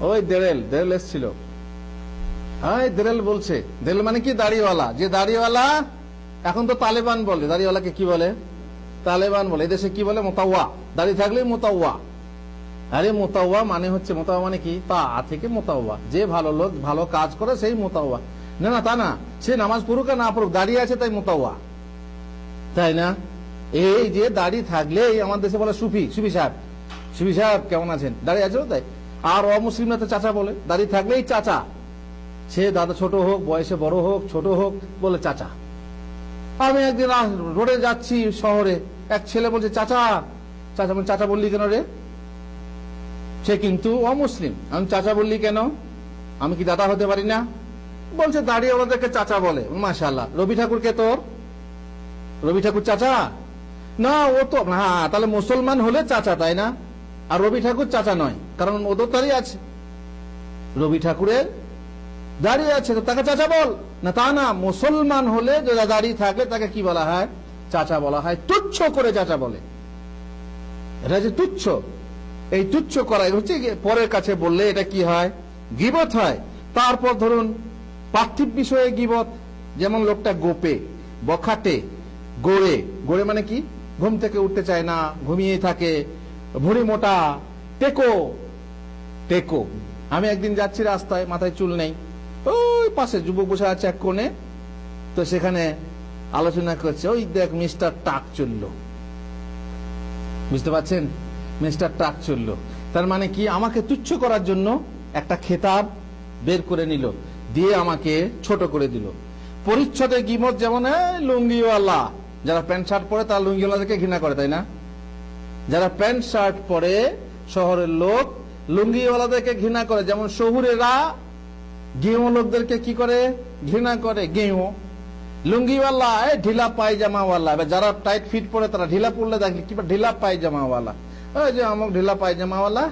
ওই দেরেল, দেরেল এসছিল, হ্যাঁ দেরেল বলছে। দেরেল মানে কি? দাড়িওয়ালা। যে দাড়িওয়ালা, এখন তো তালেবান বলে, দাড়িওয়ালাকে কি বলে? তালেবান বলে। এদেশে কি বলে? মোতাওয়া, দাড়ি থাকলে মোতাওয়া। আরে মোতাওয়া মানে হচ্ছে, মোতাওয়া মানে কি? তা থেকে মোতাওয়া, যে ভালো লোক ভালো কাজ করে সেই মোতাওয়া। না না, তা না, সে নামাজ পড়ুক আর না পড়ুক, দাঁড়িয়ে আছে তাই মোতাওয়া, তাই না? এই যে দাড়ি থাকলে, আমার দেশে বলে সুফি, সুফি সাহেব, সুফি সাহেব কেমন আছেন, দাঁড়িয়ে আছে তাই। আর অমুসলিমরা তো চাচা বলে, দাড়ি থাকলেই চাচা, সে দাদা ছোট হোক, বয়সে বড় হোক, ছোট হোক, বলে চাচা। আমি একদিন রোডে যাচ্ছি শহরে, এক ছেলে বলছে চাচা, চাচা। চাচা বললি কেন রে? সে কিন্তু অমুসলিম। আমি চাচা বললি কেন? আমি কি দাদা হতে পারি না? বলছে দাঁড়িয়েওয়ালাদেরকে চাচা বলে। মাশাআল্লাহ। রবি ঠাকুরকে তোর, রবি ঠাকুর চাচা না? ও তো হ্যাঁ, তাহলে মুসলমান হলে চাচা, তাই না? আর রবি ঠাকুর চাচা নয়, কারণ ও তো দাঁড়িয়ে আছে, রবি ঠাকুরের দাঁড়িয়ে আছে, তো তাকে চাচা বল না। তা না, মুসলমান হলে যারা দাঁড়িয়ে থাকে তাকে কি বলা হয়? চাচা বলা হয়। তুচ্ছ করে চাচা বলে, এটা যে তুচ্ছ, এই তুচ্ছ করাই হচ্ছে পরের কাছে বললে এটা কি হয়? গীবত হয়। তারপর ধরুন পার্থিব বিষয়ে গীবত, যেমন লোকটা গোপে, বখাটে, গোড়ে, গোড়ে মানে কি? ঘুম থেকে উঠতে চায় না, ঘুমিয়ে থাকে, ভুঁড়ি মোটা, টেকো, টেকো। আমি একদিন যাচ্ছি রাস্তায়, মাথায় চুল নেই, ওই পাশে যুবক বসে আছে এক কোণে, তো সেখানে আলোচনা করছে, ওই দেখ মিস্টার টাক চললো, বুঝতে পারছেন? মিস্টার টাক চললো, তার মানে কি? আমাকে তুচ্ছ করার জন্য একটা খেতাব বের করে নিল, দিয়ে আমাকে ছোট করে দিল। পরিচ্ছদে গীবত, যেমন লুঙ্গিওয়ালা, যারা প্যান্ট শার্ট পরে তারা লুঙ্গিওয়ালাদেরকে ঘৃণা করে, তাই না? যারা প্যান্ট শার্ট পরে শহরের লোক, লুঙ্গিওয়ালাদেরকে ঘৃণা করে, যেমন শহুরেরা গেঁয়ো লোকদেরকে কি করে? ঘৃণা করে। গেঁয়ো লুঙ্গিওয়ালা, ঢিলা পায়জামাওয়ালা, যারা টাইট ফিট পরে তারা ঢিলা পড়লে দেখলে কি ঢিলা পায়জামাওয়ালা, ওই যে অমুক ঢিলা পায়জামাওয়ালা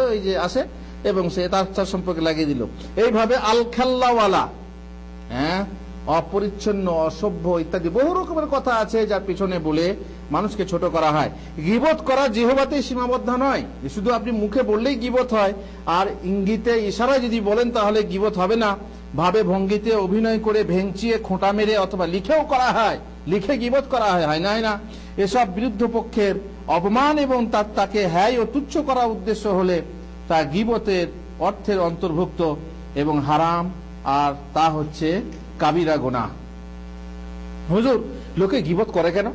ওই যে আসে, এবং সে তার সম্পর্কে লাগিয়ে দিল। এইভাবে আল খেল্লাওয়ালা, হ্যাঁ, অপরিচ্ছন্ন, অসভ্য ইত্যাদি বহু রকমের কথা আছে যার পিছনে বলে মানুষকে ছোট করা হয়। গীবত করা জিহ্বাতেই সীমাবদ্ধ নয়, শুধু আপনি মুখে বললেই গীবত হয়, আর ইঙ্গিতে ইশারায় যদি বলেন তাহলে গীবত হবে না। ভাবে ভঙ্গিতে অভিনয় করে ভেঙচিয়ে খোঁটা মেরে অথবা লিখেও করা হয়, লিখে গীবত করা হয়, হয় না? এসব বিরুদ্ধ পক্ষের অপমান এবং তাকে হ্যায় ও তুচ্ছ করার উদ্দেশ্য হলে তা গীবতের অর্থের অন্তর্ভুক্ত এবং হারাম, আর তা হচ্ছে কাবিরা গুনাহ। হুজুর, লোকে গীবত করে কেন?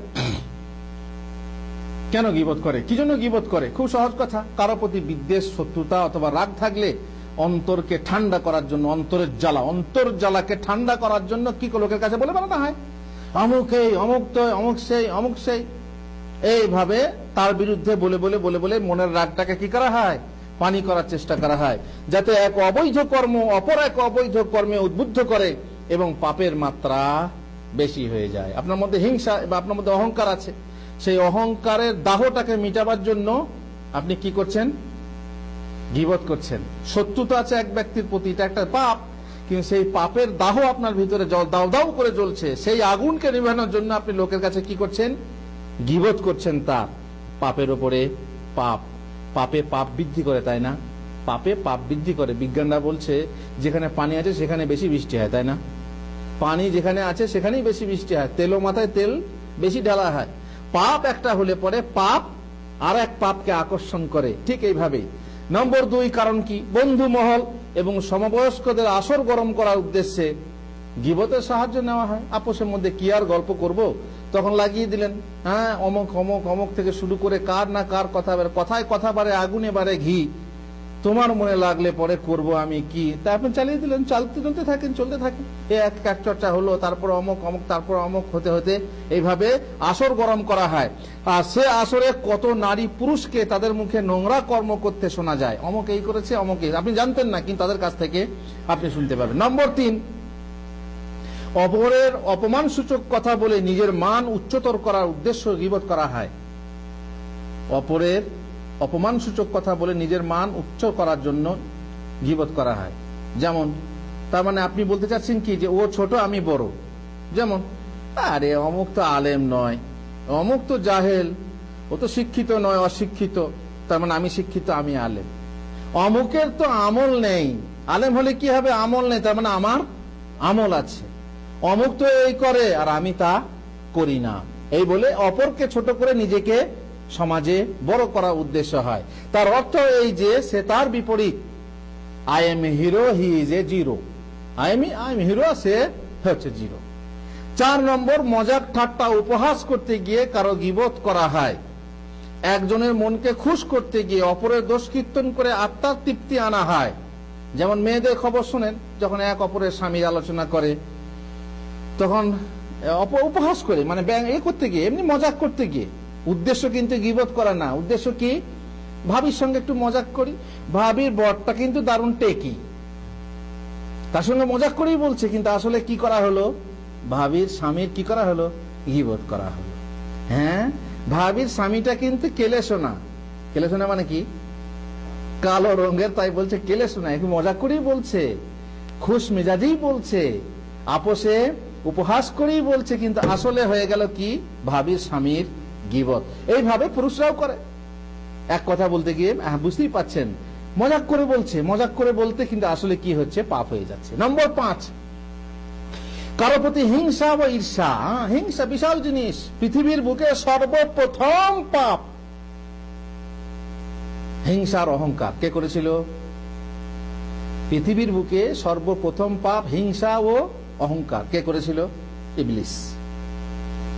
কেন গীবত করে? কি জন্য গীবত করে? খুব সহজ কথা, কারো প্রতি বিদ্বেষ, শত্রুতা অথবা রাগ থাকলে অন্তরকে ঠান্ডা করার জন্য, অন্তরের জ্বালা, অন্তর জ্বালাকে ঠান্ডা করার জন্য কি লোকের কাছে বলে বেড়ানো হয়, অমুক এই, অমুক তো, অমুক সেই, অমুক সেই, এইভাবে তার বিরুদ্ধে বলে বলে বলে বলে মনের রাগটাকে কি করা হয়? পানি করার চেষ্টা করা হয়, যাতে এক অবৈধ কর্ম অপর এক অবৈধ কর্মে উদ্বুদ্ধ করে এবং পাপের মাত্রা বেশি হয়ে যায়। আপনার মধ্যে হিংসা বা আপনার মধ্যে অহংকার আছে, সেই অহংকারের দাহটাকে মিটাবার জন্য আপনি কি করছেন? গীবত করছেন। শত্রুতা আছে এক ব্যক্তির প্রতি, এটা একটা পাপ, কিন্তু সেই পাপের দাহ আপনার ভিতরে দাও দাও করে জ্বলছে, সেই আগুনকে নিভানোর জন্য আপনি লোকের কাছে কি করছেন? গীবত করছেন। তার পাপের উপরে পাপ, পাপে পাপ বৃদ্ধি করে, তাই না? পাপে পাপ বৃদ্ধি করে। বিজ্ঞানরা বলছে যেখানে পানি আছে সেখানে বেশি বৃষ্টি হয়, তাই না? পানি যেখানে আছে সেখানেই বেশি বৃষ্টি হয়, তেলও মাথায় তেল বেশি ঢালা হয়। পাপ একটা হলে পরে পাপ আর এক পাপকে আকর্ষণ করে, ঠিক এইভাবেই। নম্বর 2 কারণ কি? বন্ধু মহল এবং সমবয়স্কদের আসর গরম করার উদ্দেশ্যে গীবতের সাহায্য নেওয়া হয়। আপোষের মধ্যে কি আর গল্প করব, তখন লাগিয়ে দিলেন, হ্যাঁ অমুক অমুক অমুক থেকে শুরু করে কার না কার কথা, কথায় কথা বাড়ে, আগুনে বাড়ে ঘি, তোমার মনে লাগলে পরে করব আমি কি, তা আপনি চালিয়ে দিলেন, চলতে থাকেন, চলতে থাকেন। এক চর্চা হলো, তারপর অমুক অমুক, তারপর অমুক, হতে হতে এইভাবে আসর গরম করা হয়। আর সে আসরে কত নারী পুরুষকে তাদের মুখে নোংরা কর্ম করতে শোনা যায়, অমুক এই করেছে, অমুক এই, আপনি জানতেন না, কিন্তু তাদের কাছ থেকে আপনি শুনতে পাবেন। নম্বর 3, অপরের অপমান সূচক কথা বলে নিজের মান উচ্চতর করার উদ্দেশ্য গীবত করা হয়। অপরের অপমান সূচক কথা বলে নিজের মান উচ্চ করার জন্য গীবত করা হয়। যেমন, তার মানে আপনি বলতে চাচ্ছেন কি যে ও ছোট আমি বড়। যেমন, আরে অমুক তো আলেম নয়, অমুক তো জাহেল, ও তো শিক্ষিত নয়, অশিক্ষিত, তার মানে আমি শিক্ষিত, আমি আলেম। অমুকের তো আমল নেই, আলেম হলে কি হবে? আমল নেই, তার মানে আমার আমল আছে। অমুক তো এই করে আর আমি তা করি না, এই বলে অপরকে ছোট করে নিজেকে সমাজে বড় করার উদ্দেশ্য হয়। তার অর্থ এই যে সে তার বিপরীত, I am hero, he is a zero. I am hero, সে হচ্ছে জিরো। 4 নম্বর, মজাক ঠাট্টা উপহাস করতে গিয়ে কারো গীবত করা হয়। একজনের মনকে খুশ করতে গিয়ে অপরের দোষ কীর্তন করে আত্মার তৃপ্তি আনা হয়। যেমন মেয়েদের খবর শুনেন, যখন এক অপরের স্বামীর আলোচনা করে তখন উপহাস করে, মানে এ করতে গিয়ে, এমনি মজাক করতে গিয়ে, উদ্দেশ্য কিন্তু গীবত করা না। উদ্দেশ্য কি? ভাবির সঙ্গে একটু মজাক করি, ভাবির বরটা কিন্তু দারুণ টেকি, তার সঙ্গে মজাক করেই বলছে, কিন্তু আসলে কি করা হলো? ভাবির স্বামীর কি করা হলো? গীবত করা হলো। হ্যাঁ, ভাবির স্বামীটা কিন্তু কেলেশোনা। কেলেশোনা মানে কি? কালো রঙের, তাই বলছে কেলেশোনা, একটু মজাক করেই বলছে, খুশ মেজাজেই বলছে, আপোষে উপহাস করেই বলছে, কিন্তু আসলে হয়ে গেল কি? ভাবির স্বামীর গীবত। এইভাবে পুরুষরাও করে, এক কথা বলতে গিয়ে, বুঝতেই পাচ্ছেন, মজাক করে বলছে, মজাক করে বলতে কিন্তু আসলে কি হচ্ছে? পাপ হয়ে যাচ্ছে। নম্বর 5, কারো প্রতি হিংসা বা ঈর্ষা। হিংসা বিশাল জিনিস, পৃথিবীর বুকে সর্বপ্রথম পাপ হিংসার অহংকার। কে করেছিল? পৃথিবীর বুকে সর্বপ্রথম পাপ হিংসা ও অহংকার কে করেছিল? ইবলিস।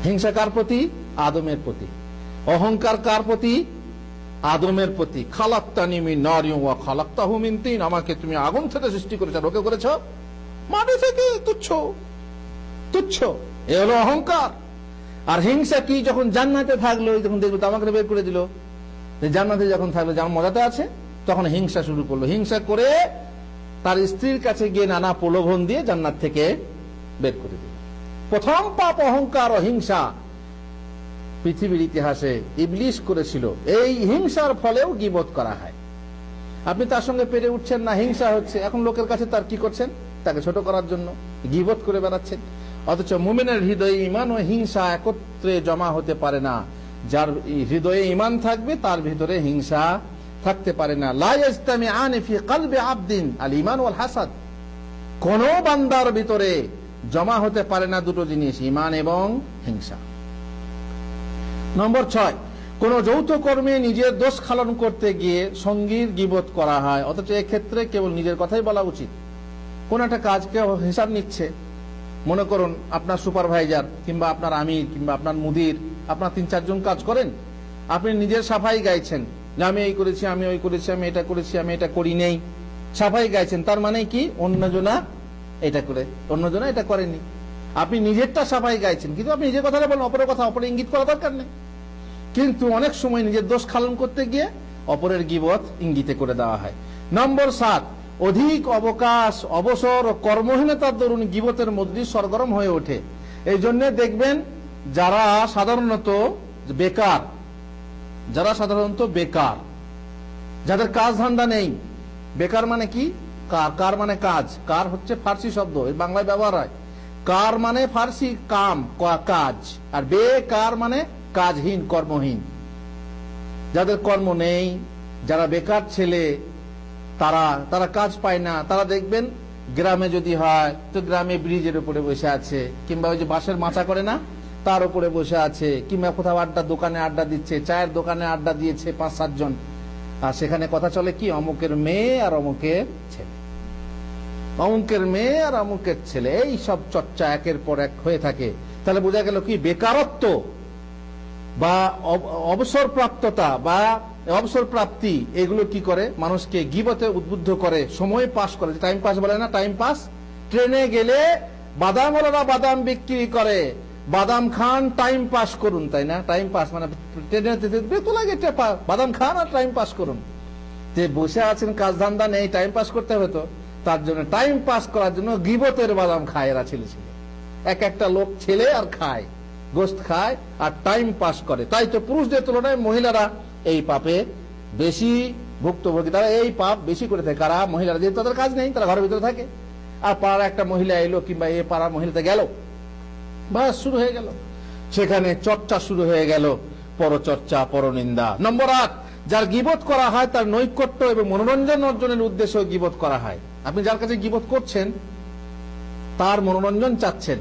হিংসা কার প্রতি? আদমের প্রতি। অহংকার কার প্রতি? আদমের প্রতি। খালাক্তানি মিন নারিন ওয়া খালাক্তাহু মিন তিন, আমাকে তুমি আগুন থেকে সৃষ্টি করেছো, ওকে করেছো মাটি থেকে। তুচ্ছ তুচ্ছ, এ হলো অহংকার। আর হিংসা কি? যখন জান্নাতে থাকলো, যখন দেখলো আমাকে বের করে দিল, জান্নাতে যখন থাকলো, যেমন মজাতে আছে, তখন হিংসা শুরু করলো, হিংসা করে তার স্ত্রীর কাছে গিয়ে নানা প্রলোভন দিয়ে জান্নাত থেকে বের করে দিল। প্রথম পাপ অহংকার ও হিংসা পৃথিবীর ইতিহাসে ইবলিশ করেছিল। এই হিংসার ফলেও গীবত করা হয়। আপনি তার সঙ্গে পেরে উঠছেন না, হিংসা হচ্ছে, এখন লোকের কাছে তার কি করছেন, তাকে ছোট করার জন্য গীবত করে বেড়াচ্ছেন। অথচ মুমিনের হৃদয়ে ঈমান ও হিংসা একত্রে জমা হতে পারে না। যার হৃদয়ে ঈমান থাকবে তার ভিতরে হিংসা থাকতে পারে না। লা ইয়াজতামিআনি ফি কলবি আবদিন আল ঈমান ওয়াল হাসাদ। কোন বান্দার ভিতরে জমা হতে পারে না দুটো জিনিস, ঈমান এবং হিংসা। নম্বর 6, কোন যৌথ কর্মে নিজের দোষ খালন করতে গিয়ে সঙ্গীর গীবত করা হয়, অথচ এক্ষেত্রে কেবল নিজের কথাই বলা উচিত। কোন একটা কাজকে হিসাব নিচ্ছে, মনে করুন আপনার সুপারভাইজার কিংবা আপনার আমির কিংবা আপনার মুদির, আপনার 3-4 জন কাজ করেন, আপনি নিজের সাফাই গাইছেন যে আমি এই করেছি, আমি ওই করেছি, আমি এটা করেছি, আমি এটা করি নেই, সাফাই গাইছেন। তার মানে কি, অন্যজনা এটা করে, অন্যজনা এটা করেনি। আপনি নিজেরটা সাফাই গাইছেন, কিন্তু আপনি নিজের কথাটা বলেন, অপরের কথা অপরে ইঙ্গিত করা দরকার নেই। কিন্তু অনেক সময় নিজের দোষ খালন করতে গিয়ে অপরের গীবত ইঙ্গিতে করে দেওয়া হয়। নম্বর 7, অধিক অবকাশ, অবসর ও কর্মহীনতার দরুন গীবতের মধ্যে সরগরম হয়ে ওঠে। এই জন্য দেখবেন যারা সাধারণত বেকার, যাদের কাজ ধান্দা নেই, বেকার মানে কি, কার মানে কাজ, কার হচ্ছে ফার্সি শব্দ, এর বাংলায় ব্যবহার হয়। কার মানে ফার্সি কাম, কাজ, আর বেকার মানে কাজহীন, কর্মহীন। যাদের কর্ম নেই, যারা বেকার ছেলে, তারা কাজ পায় না, তারা দেখবেন গ্রামে যদি হয় তো গ্রামে ব্রিজের উপরে বসে আছে, কিংবা ওই যে বাঁশের মাচা করে না তার উপরে বসে আছে, কিংবা কোথাও দোকানে আড্ডা দিচ্ছে, চায়ের দোকানে আড্ডা দিয়েছে 5-7 জন, আর সেখানে কথা চলে কি, অমুকের মেয়ে আর অমুকের ছেলে, অমুকের মেয়ে আর অমুকের ছেলে, এই সব চর্চা একের পর এক হয়ে থাকে। তাহলে বোঝা গেল কি, বেকারত্ব বা অবসর প্রাপ্ততা বা অবসর প্রাপ্তি, এগুলো কি করে, মানুষকে গীবতে উদ্বুদ্ধ করে, সময় পাস করে। টাইম পাস বলে না, টাইম পাস। ট্রেনে গেলে বাদামওয়ালারা বাদাম বিক্রি করে, বাদাম খান, টাইম পাস করুন, তাই না? টাইম পাস মানে ট্রেনে বেতন লাগে, বাদাম খান আর টাইম পাস করুন। যে বসে আছেন, কাজ ধান্দা নেই, টাইম পাস করতে হতো, তার জন্য টাইম পাস করার জন্য গীবতের বাদাম খায় এরা ছেলে। এক একটা লোক ছেলে আর খায়, গোস্ত খায় আর টাইম পাস করে। তাই তো পুরুষদের তুলনায় মহিলারা এই পাপে বেশি ভুক্তভোগী, তারা এই পাপ বেশি করে থাকে। কারা? মহিলারা, যেহেতু তাদের কাজ নেই, তারা ঘরের ভিতরে থাকে। আর পাড়ার একটা মহিলা এলো, কিংবা এ পাড়ার মহিলাতে গেল, বাস শুরু হয়ে গেল, সেখানে চর্চা শুরু হয়ে গেল, পরচর্চা, পরনিন্দা। নম্বর 8, যার গীবত করা হয় তার নৈকট্য এবং মনোরঞ্জন অর্জনের উদ্দেশ্যে গীবত করা হয়। আপনি যার কাছে গীবত করছেন তার মনোরঞ্জন চাচ্ছেন,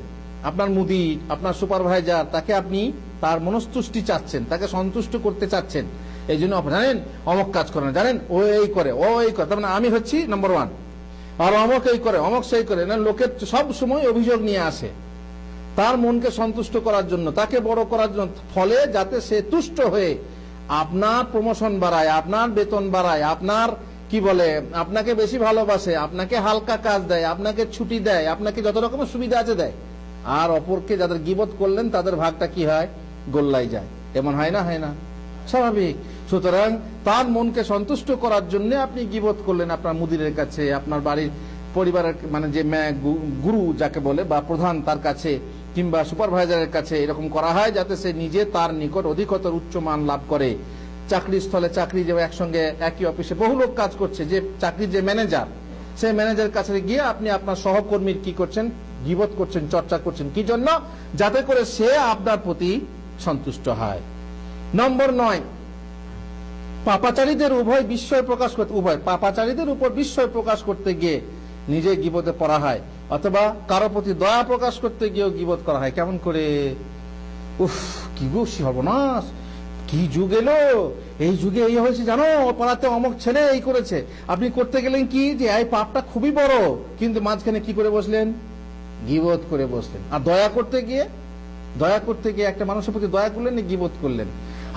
আপনার মুদির, আপনার সুপারভাইজার, তাকে আপনি তার মনস্তুষ্টি চাচ্ছেন, তাকে সন্তুষ্ট করতে চাচ্ছেন। এই জন্য আপনি জানেন অমক কাজ করে না, জানেন ও এই করে, ও এই করে, তার মানে আমি হচ্ছি নম্বর 1, আর অমক এই করে, অমক সেই করে না। লোকের সব সময় অভিযোগ নিয়ে আসে তার মনকে সন্তুষ্ট করার জন্য, তাকে বড় করার জন্য, ফলে যাতে সে তুষ্ট হয়ে আপনার প্রমোশন বাড়ায়, আপনার বেতন বাড়ায়, আপনার কি বলে, আপনাকে বেশি ভালোবাসে, আপনাকে হালকা কাজ দেয়, আপনাকে ছুটি দেয়, আপনাকে যত রকমের সুবিধা আছে দেয়। আর অপরকে যাদের গীবত করলেন তাদের ভাগটা কি হয়, গোল্লাই যায়। এমন হয় না? হয় না? স্বাভাবিক। সুতরাং তার মনকে সন্তুষ্ট করার জন্য আপনি গীবত করলেন আপনার মুদিরের কাছে, আপনার বাড়ির পরিবারের মানে যে গুরু যাকে বলে বা প্রধান তার কাছে, কিংবা সুপারভাইজারের কাছে। এরকম করা হয় যাতে সে নিজে তার নিকট অধিকতর উচ্চ মান লাভ করে। চাকরির স্থলে, চাকরি যে একসঙ্গে একই অফিসে বহু লোক কাজ করছে, যে চাকরির যে ম্যানেজার, সেই ম্যানেজারের কাছে গিয়ে আপনি আপনার সহকর্মীর কি করছেন, গীবত করছেন, চর্চা করছেন। কি জন্য? যাতে করে সে আপনার প্রতি সন্তুষ্ট হয়। নম্বর 9, পাপাচারীদের উপর বিস্ময় প্রকাশ করতে গিয়ে নিজে গীবতে পড়া হয়, অথবা কারো প্রতি দয়া প্রকাশ করতে গিয়েও গীবত করা হয়। কেমন করে? উফ, কি গো সর্বনাশ, কি যুগ এলো, এই যুগে এই হয়েছে জানো, পাড়াতে অমুক ছেলে এই করেছে। আপনি করতে গেলেন কি, যে এই পাপটা খুবই বড়, কিন্তু মাঝখানে কি করে বসলেন, গীবত করে বসলেন। আর দয়া করতে গিয়ে একটা মানুষের প্রতি দয়া করলেন, গীবত করলেন।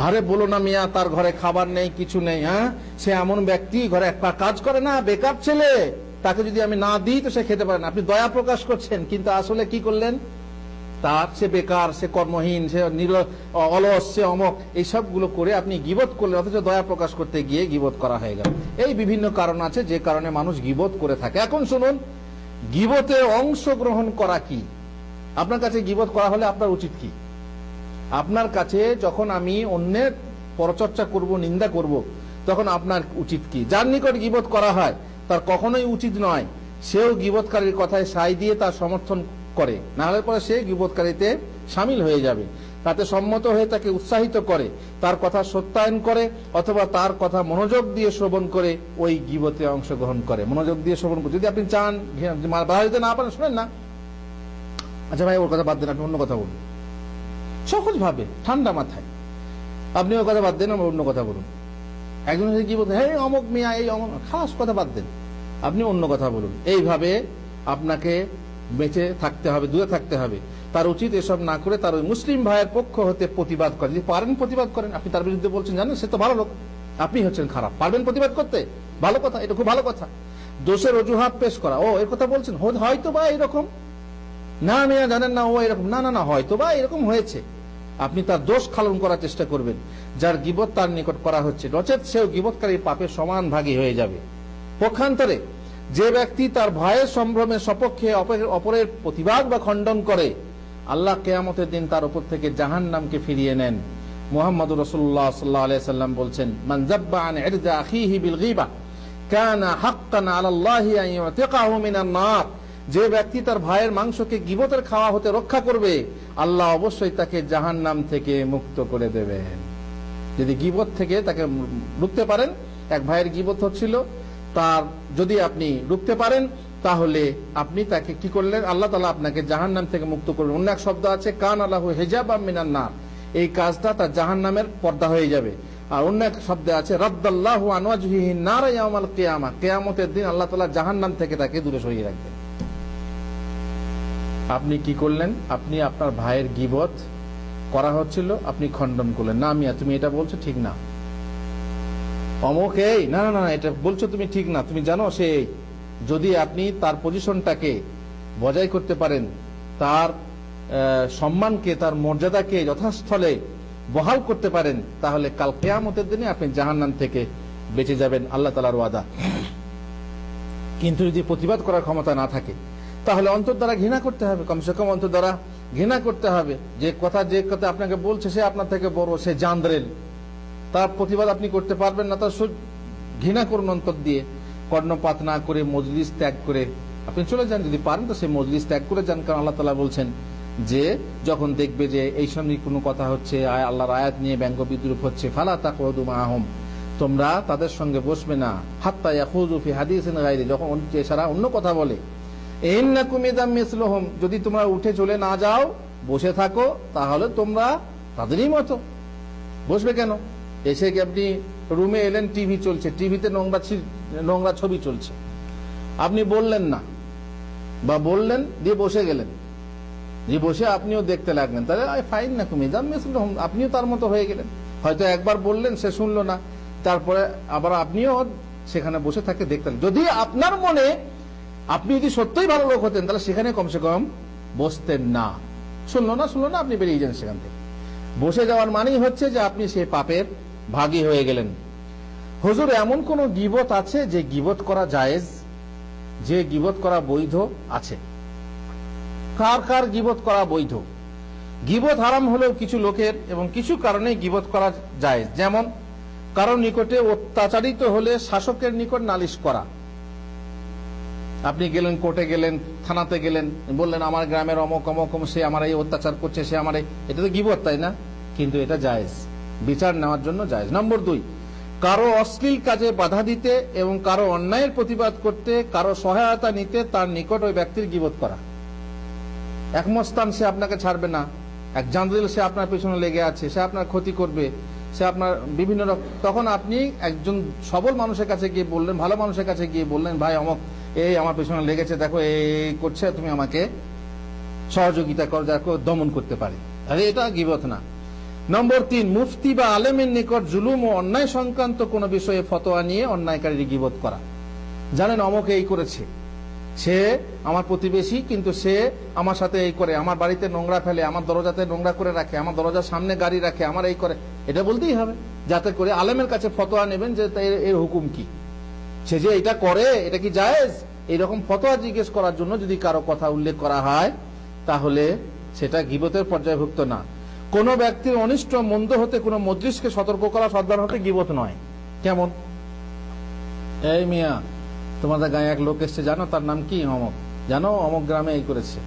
আরে বলো না মিয়া, তার ঘরে খাবার নেই, কিছু নেই, হ্যাঁ, সে এমন ব্যক্তি, ঘরে একটা কাজ করে না, বেকার ছেলে, তাকে যদি আমি না দিই তো সে খেতে পারে না। আপনি দয়া প্রকাশ করছেন, কিন্তু আসলে কি করলেন, তার সে বেকার, সে কর্মহীন, সে অলস, সে অমক, এই সবগুলো করে আপনি গীবত করলেন, অথচ দয়া প্রকাশ করতে গিয়ে গীবত করা হয়ে গেল। এই বিভিন্ন কারণ আছে যে কারণে মানুষ গীবত করে থাকে। এখন শুনুন, গীবতে অংশগ্রহণ করা কি? আপনার কাছে গীবত করা হলে আপনার উচিত কি? আপনার কাছে যখন আমি অন্যের পরচর্চা করব, নিন্দা করব, তখন আপনার উচিত কি? যার নিকট গীবত করা হয় তার কখনোই উচিত নয় সেও গীবতকারীর কথায় সায় দিয়ে তার সমর্থন করে, না হলে পরে সে গীবতকারীতে সামিল হয়ে যাবে। তাতে সম্মত হয়ে তাকে উৎসাহিত করে, তার কথা সত্যায়ন করে, অথবা তার কথা মনোযোগ দিয়ে শ্রবণ করে ওই গীবতে অংশগ্রহণ করে। মনোযোগ দিয়ে শ্রবণ করে, যদি আপনি চান বাধা দিতে না পারেন, শুনেন না, আচ্ছা ভাই ওর কথা বাদ দেন, আপনি অন্য কথা বলুন, সহজ ভাবে ঠান্ডা মাথায় আপনি ওর কথা বাদ দেন, আমরা অন্য কথা বলুন। একজন কি বলতে, হ্যাঁ অমুক মিয়া, এই অমুক, খাস কথা বাদ দেন, আপনি অন্য কথা বলুন। এইভাবে আপনাকে বেঁচে থাকতে হবে, দূরে থাকতে হবে। তার উচিত এসব না করে তার ওই মুসলিম ভাইয়ের পক্ষ হতে প্রতিবাদ করে। যদি পারেন প্রতিবাদ করেন। আপনি তার বিরুদ্ধে বলছেন, জানেন সে তো ভালো লোক, আপনি হচ্ছেন খারাপ, পারবেন প্রতিবাদ করতে, ভালো কথা, এটা খুব ভালো কথা। দোষের অজুহাত পেশ করা, ও এর কথা বলছেন, হয়তো বা এরকম, না মিয়া জানেন না ও এরকম, না না না হয়তো বা এরকম হয়েছে, আপনি তার দোষ খালন করার চেষ্টা করবেন। যার গীবত তার নিকট করা হচ্ছে, নচেত সেও গীবতকারীর পাপের সমান ভাগী হয়ে যাবে। পক্ষান্তরে যে ব্যক্তি তার ভয়ের সম্ভ্রমের সপক্ষে অপরের প্রতিবাদ বা খণ্ডন করে, আল্লাহ কিয়ামতের দিন তার উপর থেকে জাহান্নামকে ফিরিয়ে নেন। মুহাম্মদ রাসূলুল্লাহ সাল্লাল্লাহু আলাইহি সাল্লাম বলছেন, মান যাব্বা আন ইরদা আখিহি বিল গীবা কানা হাক্কান আলাল্লাহি আন ইউতিকাহু মিনান নার। যে ব্যক্তি তার ভাইয়ের মাংসকে গীবতের খাওয়া হতে রক্ষা করবে, আল্লাহ অবশ্যই তাকে জাহান্নাম থেকে মুক্ত করে দেবেন। যদি গীবত থেকে তাকে রুখতে পারেন, এক ভাইয়ের গীবত হচ্ছিল, তার যদি আপনি রুখতে পারেন, তাহলে আপনি তাকে কি করলেন, আল্লাহ তাআলা আপনাকে জাহান্নাম থেকে মুক্ত করবেন। অন্য এক শব্দ আছে কান আল্লাহু হিজাবাম মিনান নার, এই কাজটা তার জাহান্নামের পর্দা হয়ে যাবে। আর অন্য এক শব্দ আছে রাদ্দাল্লাহু আন ওয়াজহিহি নার ইয়াউমাল কিয়ামা, কিয়ামতের দিন আল্লাহ তাআলা জাহান্নাম থেকে তাকে দূরে সরিয়ে রাখবেন। আপনি কি করলেন? আপনি আপনার ভাইয়ের গীবত করা হচ্ছিল, আপনি খণ্ডন করলেন, না মিয়া তুমি এটা বলছো ঠিক না, অমুক এই, না না না এটা বলছো তুমি ঠিক না, তুমি জানো সে। যদি আপনি তার পজিশনটাকে বজায় করতে পারেন, তার সম্মানকে, তার মর্যাদাকে যথাস্থলে বহাল করতে পারেন, তাহলে কাল কিয়ামতের দিনে আপনি জাহান্নাম থেকে বেঁচে যাবেন, আল্লাহ তাআলার ওয়াদা। কিন্তু যদি প্রতিবাদ করার ক্ষমতা না থাকে, তাহলে অন্তর দ্বারা ঘৃণা করতে হবে, কমসে কম অন্তর দ্বারা ঘৃণা করতে হবে। যে কথা আপনাকে বলছে সে আপনার থেকে বড়, সে জানদ্রেল, তার প্রতিবাদ আপনি করতে পারবেন না, তার ঘৃণা করুন অন্তর দিয়ে, কর্ণপাত না করে মজলিস ত্যাগ করে আপনি চলে যান। যদি পারেন তো সেই মজলিস ত্যাগ করে যান, কারণ আল্লাহ তাআলা বলছেন যে যখন দেখবে যে এই সঙ্গে কোনো কথা হচ্ছে, আল্লাহর আয়াত নিয়ে ব্যঙ্গ বিদ্রুপ হচ্ছে, ফালা তাকউদু মাআহুম, তোমরা তাদের সঙ্গে বসবে না, হাত্তা ইয়াখুযু ফি হাদিসিন গায়রি, যখন এছাড়া অন্য কথা বলে, ইন্নাকুম ইযাম মিসলুহুম, যদি তোমরা উঠে চলে না যাও, বসে থাকো, তাহলে তোমরা তাদেরই মতো। বসবে কেন? এসে কি আপনি রুমে এলেন, টিভি চলছে, টিভিতে নোংরা ছবি চলছে, আপনি বললেন না, বা বললেন দিয়ে বসে গেলেন, দিয়ে বসে আপনিও দেখতে লাগলেন, তাহলে ফাইন না কুমি যাম মিসলুহুম, আপনিও তার মতো হয়ে গেলেন। হয়তো একবার বললেন, সে শুনলো না, তারপরে আবার আপনিও সেখানে বসে থাকে দেখতেন। যদি আপনার মনে আপনি যদি সত্যই ভালো লোক হতেন, তাহলে সেখানে কমসে কম বসতেন না। শুনলো না, আপনি বেরিয়ে যান সেখান থেকে। বসে যাওয়ার মানেই হচ্ছে যে আপনি সেই পাপের ভাগী হয়ে গেলেন। হুজুর, এমন কোন গীবত আছে যে গীবত করা জায়েজ, যে গীবত করা বৈধ আছে? কার কার গীবত করা বৈধ? গীবত হারাম হলেও কিছু লোকের এবং কিছু কারণে গীবত করা জায়েজ। যেমন কারো নিকটে অত্যাচারিত হলে শাসকের নিকট নালিশ করা। আপনি গেলেন, কোর্টে গেলেন, থানাতে গেলেন, বললেন আমার গ্রামের অমুক অমুক সে আমার এই অত্যাচার করছে, সে আমার, এটা তো গীবত, তাই না? কিন্তু এটা জায়েজ, বিচার নেওয়ার জন্য জায়েজ। নম্বর 2, কারো অশ্লীল কাজে বাধা দিতে এবং কারো অন্যায়ের প্রতিবাদ করতে, কারো সহায়তা নিতে তার নিকট ওই ব্যক্তির গীবত করা। এক মস্তান, সে আপনাকে ছাড়বে না, এক জান্দ্রিল, সে আপনার পেছনে লেগে আছে, সে আপনার ক্ষতি করবে, সে আপনার বিভিন্ন রকম, তখন আপনি একজন সবল মানুষের কাছে গিয়ে বললেন, ভালো মানুষের কাছে গিয়ে বললেন, ভাই অমুক এই আমার পেছনে লেগেছে, দেখো এই করছে, তুমি আমাকে সহযোগিতা করো, যাকে দমন করতে পারে, আরে এটা গীবত না। নম্বর 3, মুফতি বা আলেমের নিকট জুলুম ও অন্যায় সংক্রান্ত কোন বিষয়ে ফতোয়া নিয়ে অন্যায়কারীর গীবত করা। জানেন অমুক এই করেছে, সে আমার প্রতিবেশী, কিন্তু সে আমার সাথে এই করে, আমার বাড়িতে নোংরা ফেলে, আমার দরজাতে নোংরা করে রাখে, আমার দরজার সামনে গাড়ি রাখে, আমার এই করে, এটা বলতেই হবে, যাতে করে আলেমের কাছে ফতোয়া নেবেন যে এর হুকুম কি, সে যে এটা করে এটা কি জায়েজ, এইরকম ফতোয়া জিজ্ঞেস করার জন্য যদি কারো কথা উল্লেখ করা হয় তাহলে সেটা গীবতের পর্যায়ভুক্ত না। কোন ব্যক্তির অনিষ্ট মন্দ হতে কোন মজলিসকে সতর্ক করা সাবধান হতে গীবত নয়। কেমন? এই মিয়া, তোমাদের গায়ে এক লোক এসছে, জানো তার নাম কি? অমক। জানো অমক গ্রামে এই করেছে।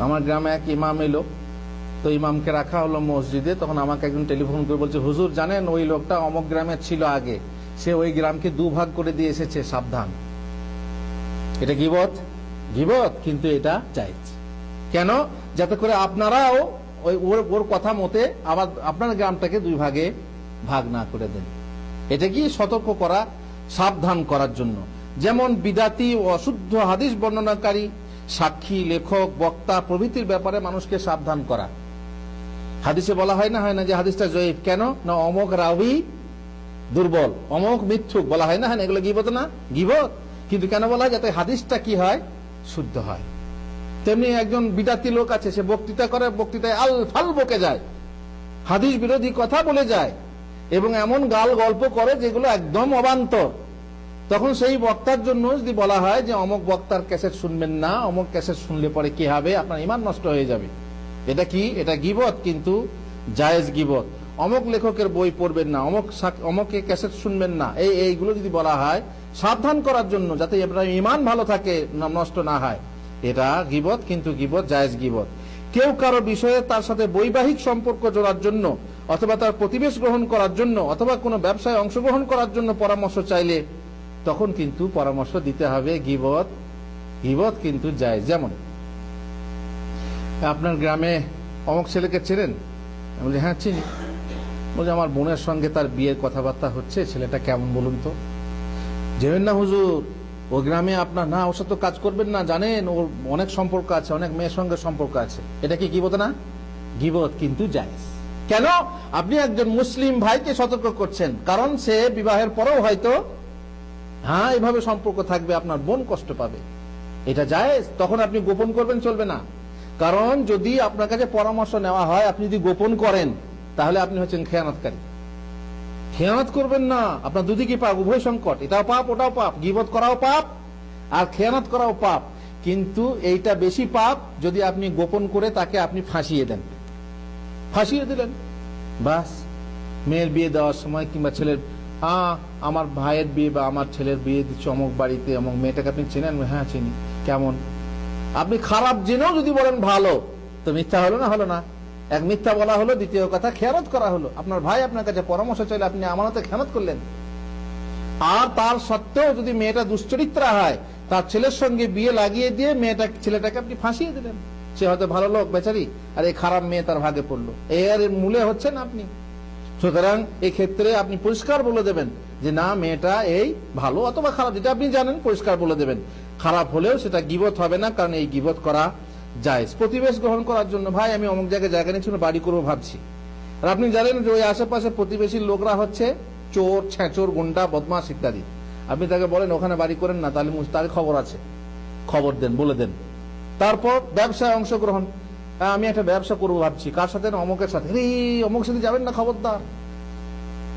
আমার গ্রামে এক ইমাম এলো, তো ইমামকে রাখা হলো মসজিদে। তখন আমাকে একজন টেলিফোন করে বলছে, হুজুর জানেন ওই লোকটা অমক গ্রামে ছিল আগে, সে ওই গ্রামকে দুভাগ করে দিয়ে এসেছে, সাবধান। এটা গীবত? গীবত, কিন্তু এটা জায়েজ। কেন? যাতে করে আপনারাও ওর কথা মতে আবার আপনার গ্রামটাকে দুই ভাগে ভাগ না করে দেন। এটা কি সতর্ক করা, সাবধান করার জন্য। যেমন বিদাতি ও অশুদ্ধ হাদিস বর্ণনাকারী, সাক্ষী, লেখক, বক্তা প্রভৃতির ব্যাপারে মানুষকে সাবধান করা। হাদিসে বলা হয় না যে হাদিসটা জয়ীফ, কেন না অমক রাবি দুর্বল, অমক মিথ্যুক, বলা হয় না এগুলো গীবত না? গীবত। কিন্তু কেন বলা হয়? যাতে হাদিসটা কি হয়, শুদ্ধ হয়। তেমনি একজন বিদাতি লোক আছে, সে বক্তৃতা করে, বক্তৃতায় আল ফাল বকে যায়, হাদিস বিরোধী কথা বলে যায় এবং এমন গাল গল্প করে যেগুলো একদম অবান্তর। তখন সেই বক্তার জন্য যদি বলা হয় যে অমক বক্তার ক্যাসেট শুনবেন না, অমক ক্যাসেট শুনলে পরে কি হবে, আপনার ঈমান নষ্ট হয়ে যাবে, এটা কি? এটা গীবত, কিন্তু জায়েজ গীবত। অমক লেখকের বই পড়বেন না, অমকে ক্যাসেট শুনবেন না, এইগুলো যদি বলা হয় সাবধান করার জন্য, যাতে আপনার ঈমান ভালো থাকে, নষ্ট না হয়, এটা গীবত, কিন্তু গীবত জায়েজ গীবত। কেউ কারো বিষয়ে তার সাথে বৈবাহিক সম্পর্ক জোড়ার জন্য অথবা তার প্রতিবেশ গ্রহণ করার জন্য অথবা কোনো ব্যবসায় অংশগ্রহণ করার জন্য পরামর্শ চাইলে তখন কিন্তু পরামর্শ দিতে হবে। গীবত, গীবত কিন্তু জায়েজ। যেমন আপনার গ্রামে অমুক ছেলেকে চেনেন? আমি বলি হ্যাঁ চিনি। বলছি আমার বোনের সঙ্গে তার বিয়ের কথাবার্তা হচ্ছে, ছেলেটা কেমন বলুন তো? যাবেন না হুজুর, ও গ্রামে আপনার না, ওর সাথে কাজ করবেন না, জানেন ওর অনেক সম্পর্ক আছে, অনেক মেয়ের সঙ্গে সম্পর্ক আছে। এটা কি গীবত না? গীবত, কিন্তু জায়েজ। কেন? আপনি একজন মুসলিম ভাইকে সতর্ক করছেন, কারণ সে বিবাহের পরেও হয়তো এভাবে সম্পর্ক থাকবে, আপনার বোন কষ্ট পাবে, এটা জায়েজ। তখন আপনি গোপন করবেন, চলবে না। কারণ যদি আপনার কাছে পরামর্শ নেওয়া হয়, আপনি যদি গোপন করেন তাহলে আপনি হচ্ছেন খেয়ানতকারী। খেয়ানত করবেন না, আপনার দুদিকে পাপ, উভয় সংকট, এটাও পাপ ওটাও পাপ, গীবত করাও পাপ আর খেয়ানত করাও পাপ। কিন্তু এইটা বেশি পাপ যদি আপনি গোপন করে তাকে আপনি ফাঁসিয়ে দেন। ফাঁসিয়ে দিলেন, বাস মেয়ের বিয়ে দেওয়ার সময় কিংবা ছেলের, আমার ভাইয়ের বিয়ে বা আমার ছেলের বিয়ে দিচ্ছে অমুক বাড়িতে, অমুক মেয়েটাকে আপনি চেনেন? হ্যাঁ চিনি। কেমন? আপনি খারাপ জেনেও যদি বলেন ভালো, তো মিথ্যা হলো না? হলো না। এক মিথ্যা বলা হলো, দ্বিতীয় কথা খেয়ানত করা হলো। আপনার ভাই আপনার কাছে পরামর্শ চাইলে আপনি আমানতে খেয়ানত করলেন। আর তার সত্ত্বেও যদি মেয়েটা দুশ্চরিত্রা হয়, তার ছেলের সঙ্গে বিয়ে লাগিয়ে দিয়ে ছেলেটাকে আপনি ফাঁসিয়ে দিলেন। সে হয়তো ভালো লোক বেচারি, আর এই খারাপ মেয়ে তার ভাগে পড়লো, এর মূলে হচ্ছেন আপনি। সুতরাং এই ক্ষেত্রে আপনি পরিষ্কার বলে দেবেন যে না, মেয়েটা এই ভালো অথবা খারাপ, যেটা আপনি জানেন পরিষ্কার বলে দেবেন। খারাপ হলেও সেটা গীবত হবে না, কারণ এই গীবত করা জায়েজ। প্রতিবেশ গ্রহণ করার জন্য, ভাই আমি অমুক জায়গায় জায়গা নিচ্ছি, বাড়ি করবো ভাবছি, আর আপনি জানেন যে ওই আশেপাশে প্রতিবেশীর লোকরা হচ্ছে চোর, ছেঁচোর, গুন্ডা, বদমাশ ইত্যাদি। আপনি তাকে বলেন ওখানে বাড়ি করেন না, তাহলে তার খবর আছে, খবর দেন, বলে দেন। তারপর ব্যবসায় অংশগ্রহণ, আমি একটা ব্যবসা করবো ভাবছি, কার সাথে? অমকের সাথে। অমুক সাথে যাবেন না, খবরদার।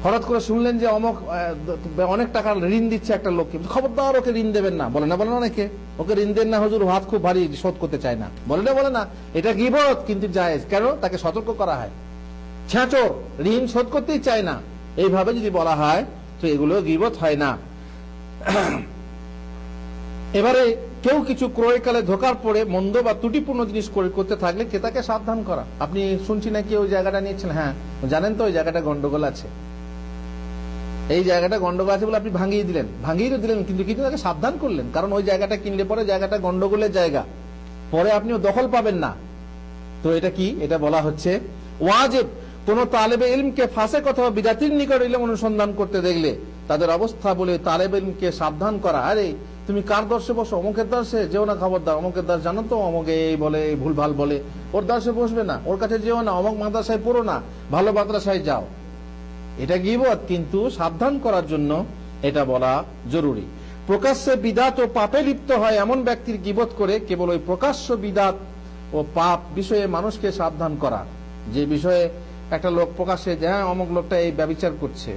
হঠাৎ করে শুনলেন যে অমুক অনেক টাকা ঋণ দিচ্ছে একটা লোককে, খবরদার ওকে ঋণ দেবেন না। বলে না, বলে না অনেকে, ওকে ঋণ দেন না হুজুর, হাত খুব ভারী, শোধ করতে চায় না। বলে না, বলে না, এটা গীবত, কিন্তু জায়েজ। কেন? তাকে সতর্ক করা হয়। ছেঁচোর, ঋণ শোধ করতেই চায় না, এইভাবে যদি বলা হয় তো এগুলো গীবত হয় না। এবারে কেউ কিছু ক্রয়কালে ধোকার পড়ে মন্দ বা ত্রুটিপূর্ণ জিনিস করতে থাকলে ক্রেতাকে সাবধান করা। আপনি শুনছি নাকি ওই জায়গাটা নিয়েছেন, হ্যাঁ জানেন তো ওই জায়গাটা গন্ডগোল আছে, এই জায়গাটা গন্ডগোল আছে বলে আপনি ভাঙিয়ে দিলেন, ভাঙিয়ে তো দিলেন, কিন্তু তাকে সাবধান করলেন, কারণ ওই জায়গাটা কিনলে পরে জায়গাটা গন্ডগোলের জায়গা, পরে আপনিও দখল পাবেন না। তো এটা কি? এটা বলা হচ্ছে ওয়াজিব। কোন তালেবে ইলমকে ফাসেক অথবা বিদাতির নিকট ইলম অনুসন্ধান করতে দেখলে তাদের অবস্থা বলে তালেবে ইলমকে সাবধান করা, আরে তুমি কার দর্শে বসো? অমুকের দর্শে যেও না, খবরদার, অমুকের দর্শ জানো তো, অমুকে এই বলে, ভুল ভাল বলে, ওর দর্শে বসবে না, ওর কাছে যেও না, অমুক মাদ্রাসায় পড়ো না, ভালো মাদ্রাসায় যাও। এটা গীবত, কিন্তু সাবধান করার জন্য এটা বলা জরুরি। প্রকাশ্যে বিদাত ও পাপে লিপ্ত হয় এমন ব্যক্তির গীবত করে কেবল ওই প্রকাশ্য বিদাত ও পাপ বিষয়ে মানুষকে সাবধান করা। যে বিষয়ে একটা লোক প্রকাশ্যে যে হ্যাঁ অমুক লোকটা এই ব্যভিচার করছে,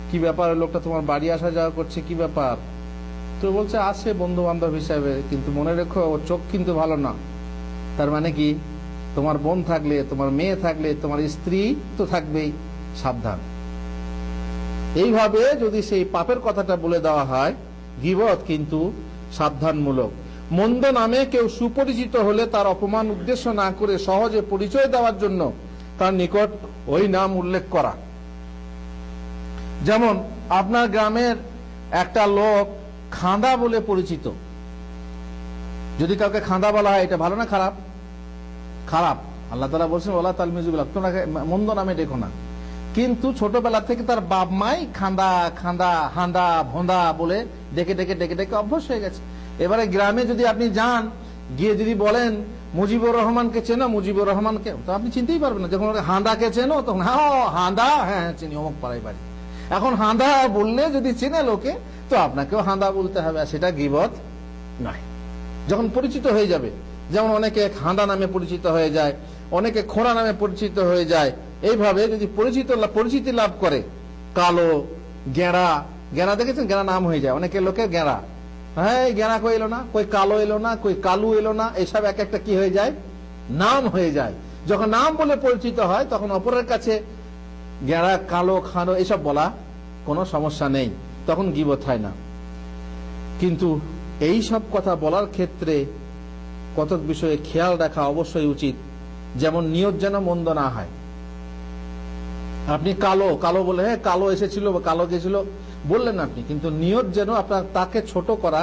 কি ব্যাপার, লোকটা তোমার বাড়ি আসা যাওয়া করছে, কি ব্যাপার? তো বলছে আসে বন্ধু বান্ধব হিসাবে, কিন্তু মনে রেখো ওর চোখ কিন্তু ভালো না। তার মানে কি, তোমার বোন থাকলে, তোমার মেয়ে থাকলে, তোমার স্ত্রী তো থাকবেই, সাবধান। এইভাবে যদি সেই পাপের কথাটা বলে দেওয়া হয়, গীবত কিন্তু সাবধানমূলক। মন্দ নামে কেউ সুপরিচিত হলে তার অপমান উদ্দেশ্য না করে সহজে পরিচয় দেওয়ার জন্য তার নিকট ওই নাম উল্লেখ করা। যেমন আপনার গ্রামের একটা লোক খাঁদা বলে পরিচিত, যদি কাউকে খাঁদা বলা হয়, এটা ভালো না খারাপ? খারাপ। আল্লাহ তাআলা বলছেন ওয়ালা তালমিজুল, তোমরা মন্দ নামে ডেকো না। কিন্তু ছোটবেলা থেকে তার বাপ মাই খাঁদা খাঁদা হাঁদা ভোঁদা বলে ডেকে ডেকে ডেকে ডেকে অভ্যাস হয়ে গেছে। এবারে গ্রামে যদি আপনি যান, গিয়ে যদি বলেন মুজিবুর রহমানকে চেনো, মুজিবুর রহমানকে, তো আপনি চিনতেই পারবেন না। যখন হাঁদাকে চেনো, তখন হ্যাঁ হাঁদা, হ্যাঁ চিনি, অমুক পাড়ায় বাড়ি। এখন হাঁদা বললে যদি চেনে লোকে, তো আপনাকেও হাঁদা বলতে হবে, আর সেটা গীবত নয়। যখন পরিচিত হয়ে যাবে, যেমন অনেকে হাঁদা নামে পরিচিত হয়ে যায়, অনেকে খোঁড়া নামে পরিচিত হয়ে যায়, এইভাবে যদি পরিচিতি লাভ করে, কালো, গেঁড়া, গেঁড়া দেখেছেন, গেঁড়া নাম হয়ে যায় অনেকে লোকের গেঁড়া, হ্যাঁ গেঁড়া কই এলো না, কই কালো এলো না, কই কালু এলো না, এইসব এক একটা কি হয়ে যায়, নাম হয়ে যায়। যখন নাম বলে পরিচিত হয়, তখন অপরের কাছে গেঁড়া, কালো, খানো এসব বলা কোনো সমস্যা নেই, তখন গীবত হয় না। কিন্তু এই সব কথা বলার ক্ষেত্রে কতক বিষয়ে খেয়াল রাখা অবশ্যই উচিত। যেমন নিয়ত যেন মন্দ না হয়। আপনি কালো কালো বলে, হ্যাঁ কালো এসেছিল বা কালো গেছিল বললেন আপনি, কিন্তু নিয়ত যেন আপনার তাকে ছোট করা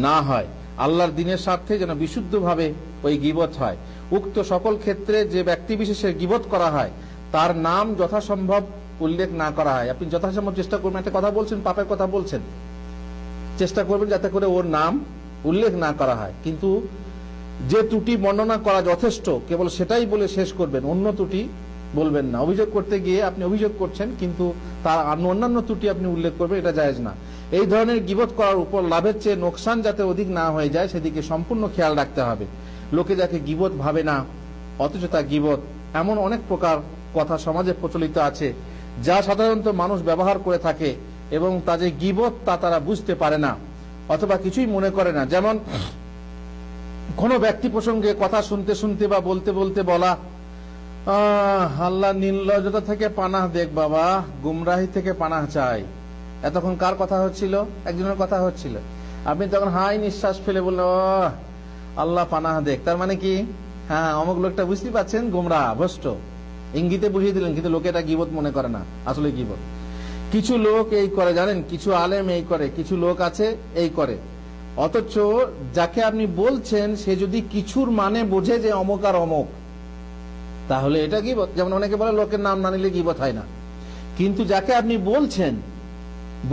না হয়। আল্লাহর দ্বীনের স্বার্থে যেন বিশুদ্ধভাবে ওই গীবত হয়। উক্ত সকল ক্ষেত্রে যে ব্যক্তি বিশেষের গীবত করা হয়, তার নাম যথাসম্ভব উল্লেখ না করা হয়। আপনি যথাসম্ভব চেষ্টা করবেন, একটা কথা বলছেন, পাপের কথা বলছেন, চেষ্টা করবেন যাতে করে ওর নাম উল্লেখ না করা হয়। কিন্তু যে ত্রুটি বর্ণনা করা যথেষ্ট, কেবল সেটাই বলে শেষ করবেন, অন্য ত্রুটি বলবেন না। অভিযোগ করতে গিয়ে আপনি অভিযোগ করছেন, কিন্তু তার অন্যান্য ত্রুটি আপনি উল্লেখ করবেন, এটা জায়েজ না। এই ধরনের গীবত করার উপর লাভের চেয়ে নোকসান যাতে অধিক না হয়ে যায়, সেদিকে সম্পূর্ণ খেয়াল রাখতে হবে। লোকে যাকে গীবত ভাবে না, অথচ তা গীবত, এমন অনেক প্রকার কথা সমাজে প্রচলিত আছে, যা সাধারণত মানুষ ব্যবহার করে থাকে এবং তা যে গীবত তা তারা বুঝতে পারে না অথবা কিছুই মনে করে না। যেমন কোন ব্যক্তি প্রসঙ্গে কথা শুনতে শুনতে বা বলতে বলতে বলা, আল্লাহ নির্লজ্জতা থেকে পানাহ দেখ বাবা, গুমরাহি থেকে পানাহ চাই। এতক্ষণ কার কথা হচ্ছিল? একজনের কথা হচ্ছিল। আপনি তখন হাই নিঃশ্বাস ফেলে বললেন আল্লাহ পানাহ দেখ। তার মানে কি? হ্যাঁ অমুক লোকটা বুঝতে পারছেন গুমরাহ ভ্রষ্ট, ইঙ্গিতে বুঝিয়ে দিলেন, কিন্তু লোকে এটা গীবত মনে করে না, আসলে গীবত। কিছু লোক এই করে জানেন, কিছু আলেম এই করে, কিছু লোক আছে এই করে, অথচ যাকে আপনি বলছেন সে যদি কিছুর মানে বোঝে যে অমুক আর অমুক, তাহলে এটা গীবত। যেমন অনেকে বলে লোকের নাম না নিলে গীবত হয় না, কিন্তু যাকে আপনি বলছেন,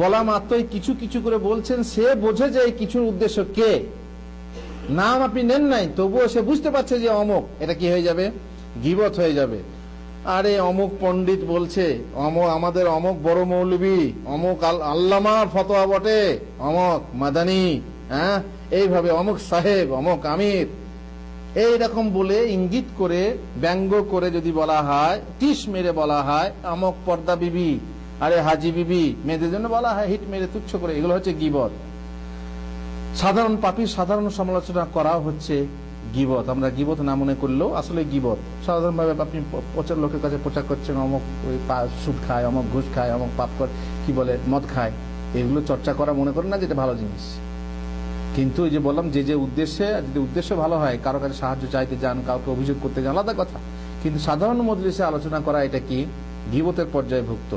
বলা মাত্রই কিছু কিছু করে বলছেন, সে বোঝে যে এই কিছুর উদ্দেশ্য কে, নাম আপনি নেন নাই, তবুও সে বুঝতে পারছে যে অমুক, এটা কি হয়ে যাবে? গীবত হয়ে যাবে। আরে অমুক পণ্ডিত বলছে, আমাদের অমুক বড় মৌলবী, অমুক আল্লামার ফতোয়া বটে, অমুক মাদানী, হ্যাঁ এইভাবে অমুক সাহেব, অমুক আমির, এইরকম বলে ইঙ্গিত করে ব্যঙ্গ করে যদি বলা হয়, টিস মেরে বলা হয় অমুক পর্দা বিবি, আরে হাজি বিবি, মেয়েদের জন্য বলা হয় হিট মেরে তুচ্ছ করে, এগুলো হচ্ছে গীবত। সাধারণ পাপীর সাধারণ সমালোচনা করা হচ্ছে গীবত। আমরা গীবত না মনে করলেও আসলে গীবত। সাধারণভাবে আপনি প্রচার লোকের কাছে প্রচার করছেন অমুক সুদ খায়, অমুক ঘুষ খায়, অমুক পাপ করে, কি বলে মদ খায়, এগুলো চর্চা করা মনে করেন না যেটা ভালো জিনিস। কিন্তু এই যে বললাম, যে যে উদ্দেশ্যে, যদি উদ্দেশ্য ভালো হয়, কারো কাছে সাহায্য চাইতে যান, কাউকে অভিযোগ করতে যান, আলাদা কথা, কিন্তু সাধারণ মজলিসে আলোচনা করা এটা কি? গীবতের পর্যায়ভুক্ত।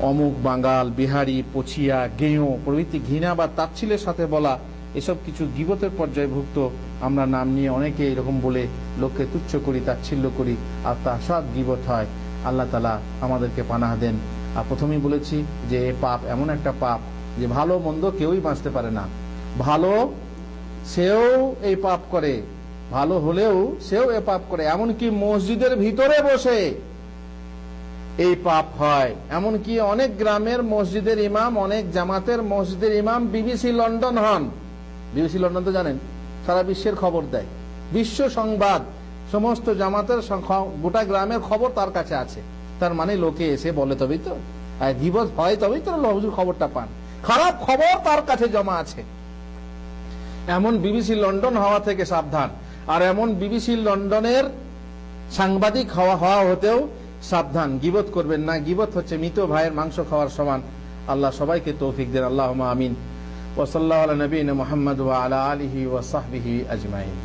অমুক বাঙ্গাল, বিহারি, পছিয়া, গেঁয়ো প্রভৃতি ঘৃণা বা তাচ্ছিলের সাথে বলা, এসব কিছু গীবতের পর্যায়ভুক্ত। আমরা নাম নিয়ে অনেকে এরকম বলে লোককে তুচ্ছ করি, তাচ্ছিল্য করি, আর তা সব গীবত হয়। আল্লাহ তাআলা আমাদেরকে পানাহ দেন। আর প্রথমেই বলেছি যে এ পাপ এমন একটা পাপ যে ভালো মন্দ কেউই বাঁচতে পারে না। ভালো সেও এই পাপ করে, ভালো হলেও সেও এ পাপ করে, এমনকি মসজিদের ভিতরে বসে এই পাপ হয়। এমনকি অনেক গ্রামের মসজিদের ইমাম, অনেক জামাতের মসজিদের ইমাম বিবিসি লন্ডন হন। বিবিসি লন্ডন তো জানেন, সারা বিশ্বের খবর দেয়, বিশ্ব সংবাদ, সমস্ত জামাতের গোটা গ্রামের খবর তার কাছে আছে। তার মানে লোকে এসে বলে তবেই তো, আর গীবত হয় তবেই তো হুজুর খবরটা পান। খারাপ খবর তার কাছে জমা আছে। এমন বিবিসি লন্ডন হওয়া থেকে সাবধান। আর এমন বিবিসি লন্ডনের সাংবাদিক হওয়া হতেও সাবধান। গীবত করবেন না, গীবত হচ্ছে মৃত ভাইয়ের মাংস খাওয়ার সমান। আল্লাহ সবাইকে তৌফিক দেন, আল্লাহুম্মা আমিন। ওয়া সাল্লাল্লাহু আলা নবিয়িনা মুহাম্মদ ওয়া আলা আলিহি ওয়া সাহবিহি আজমাইন।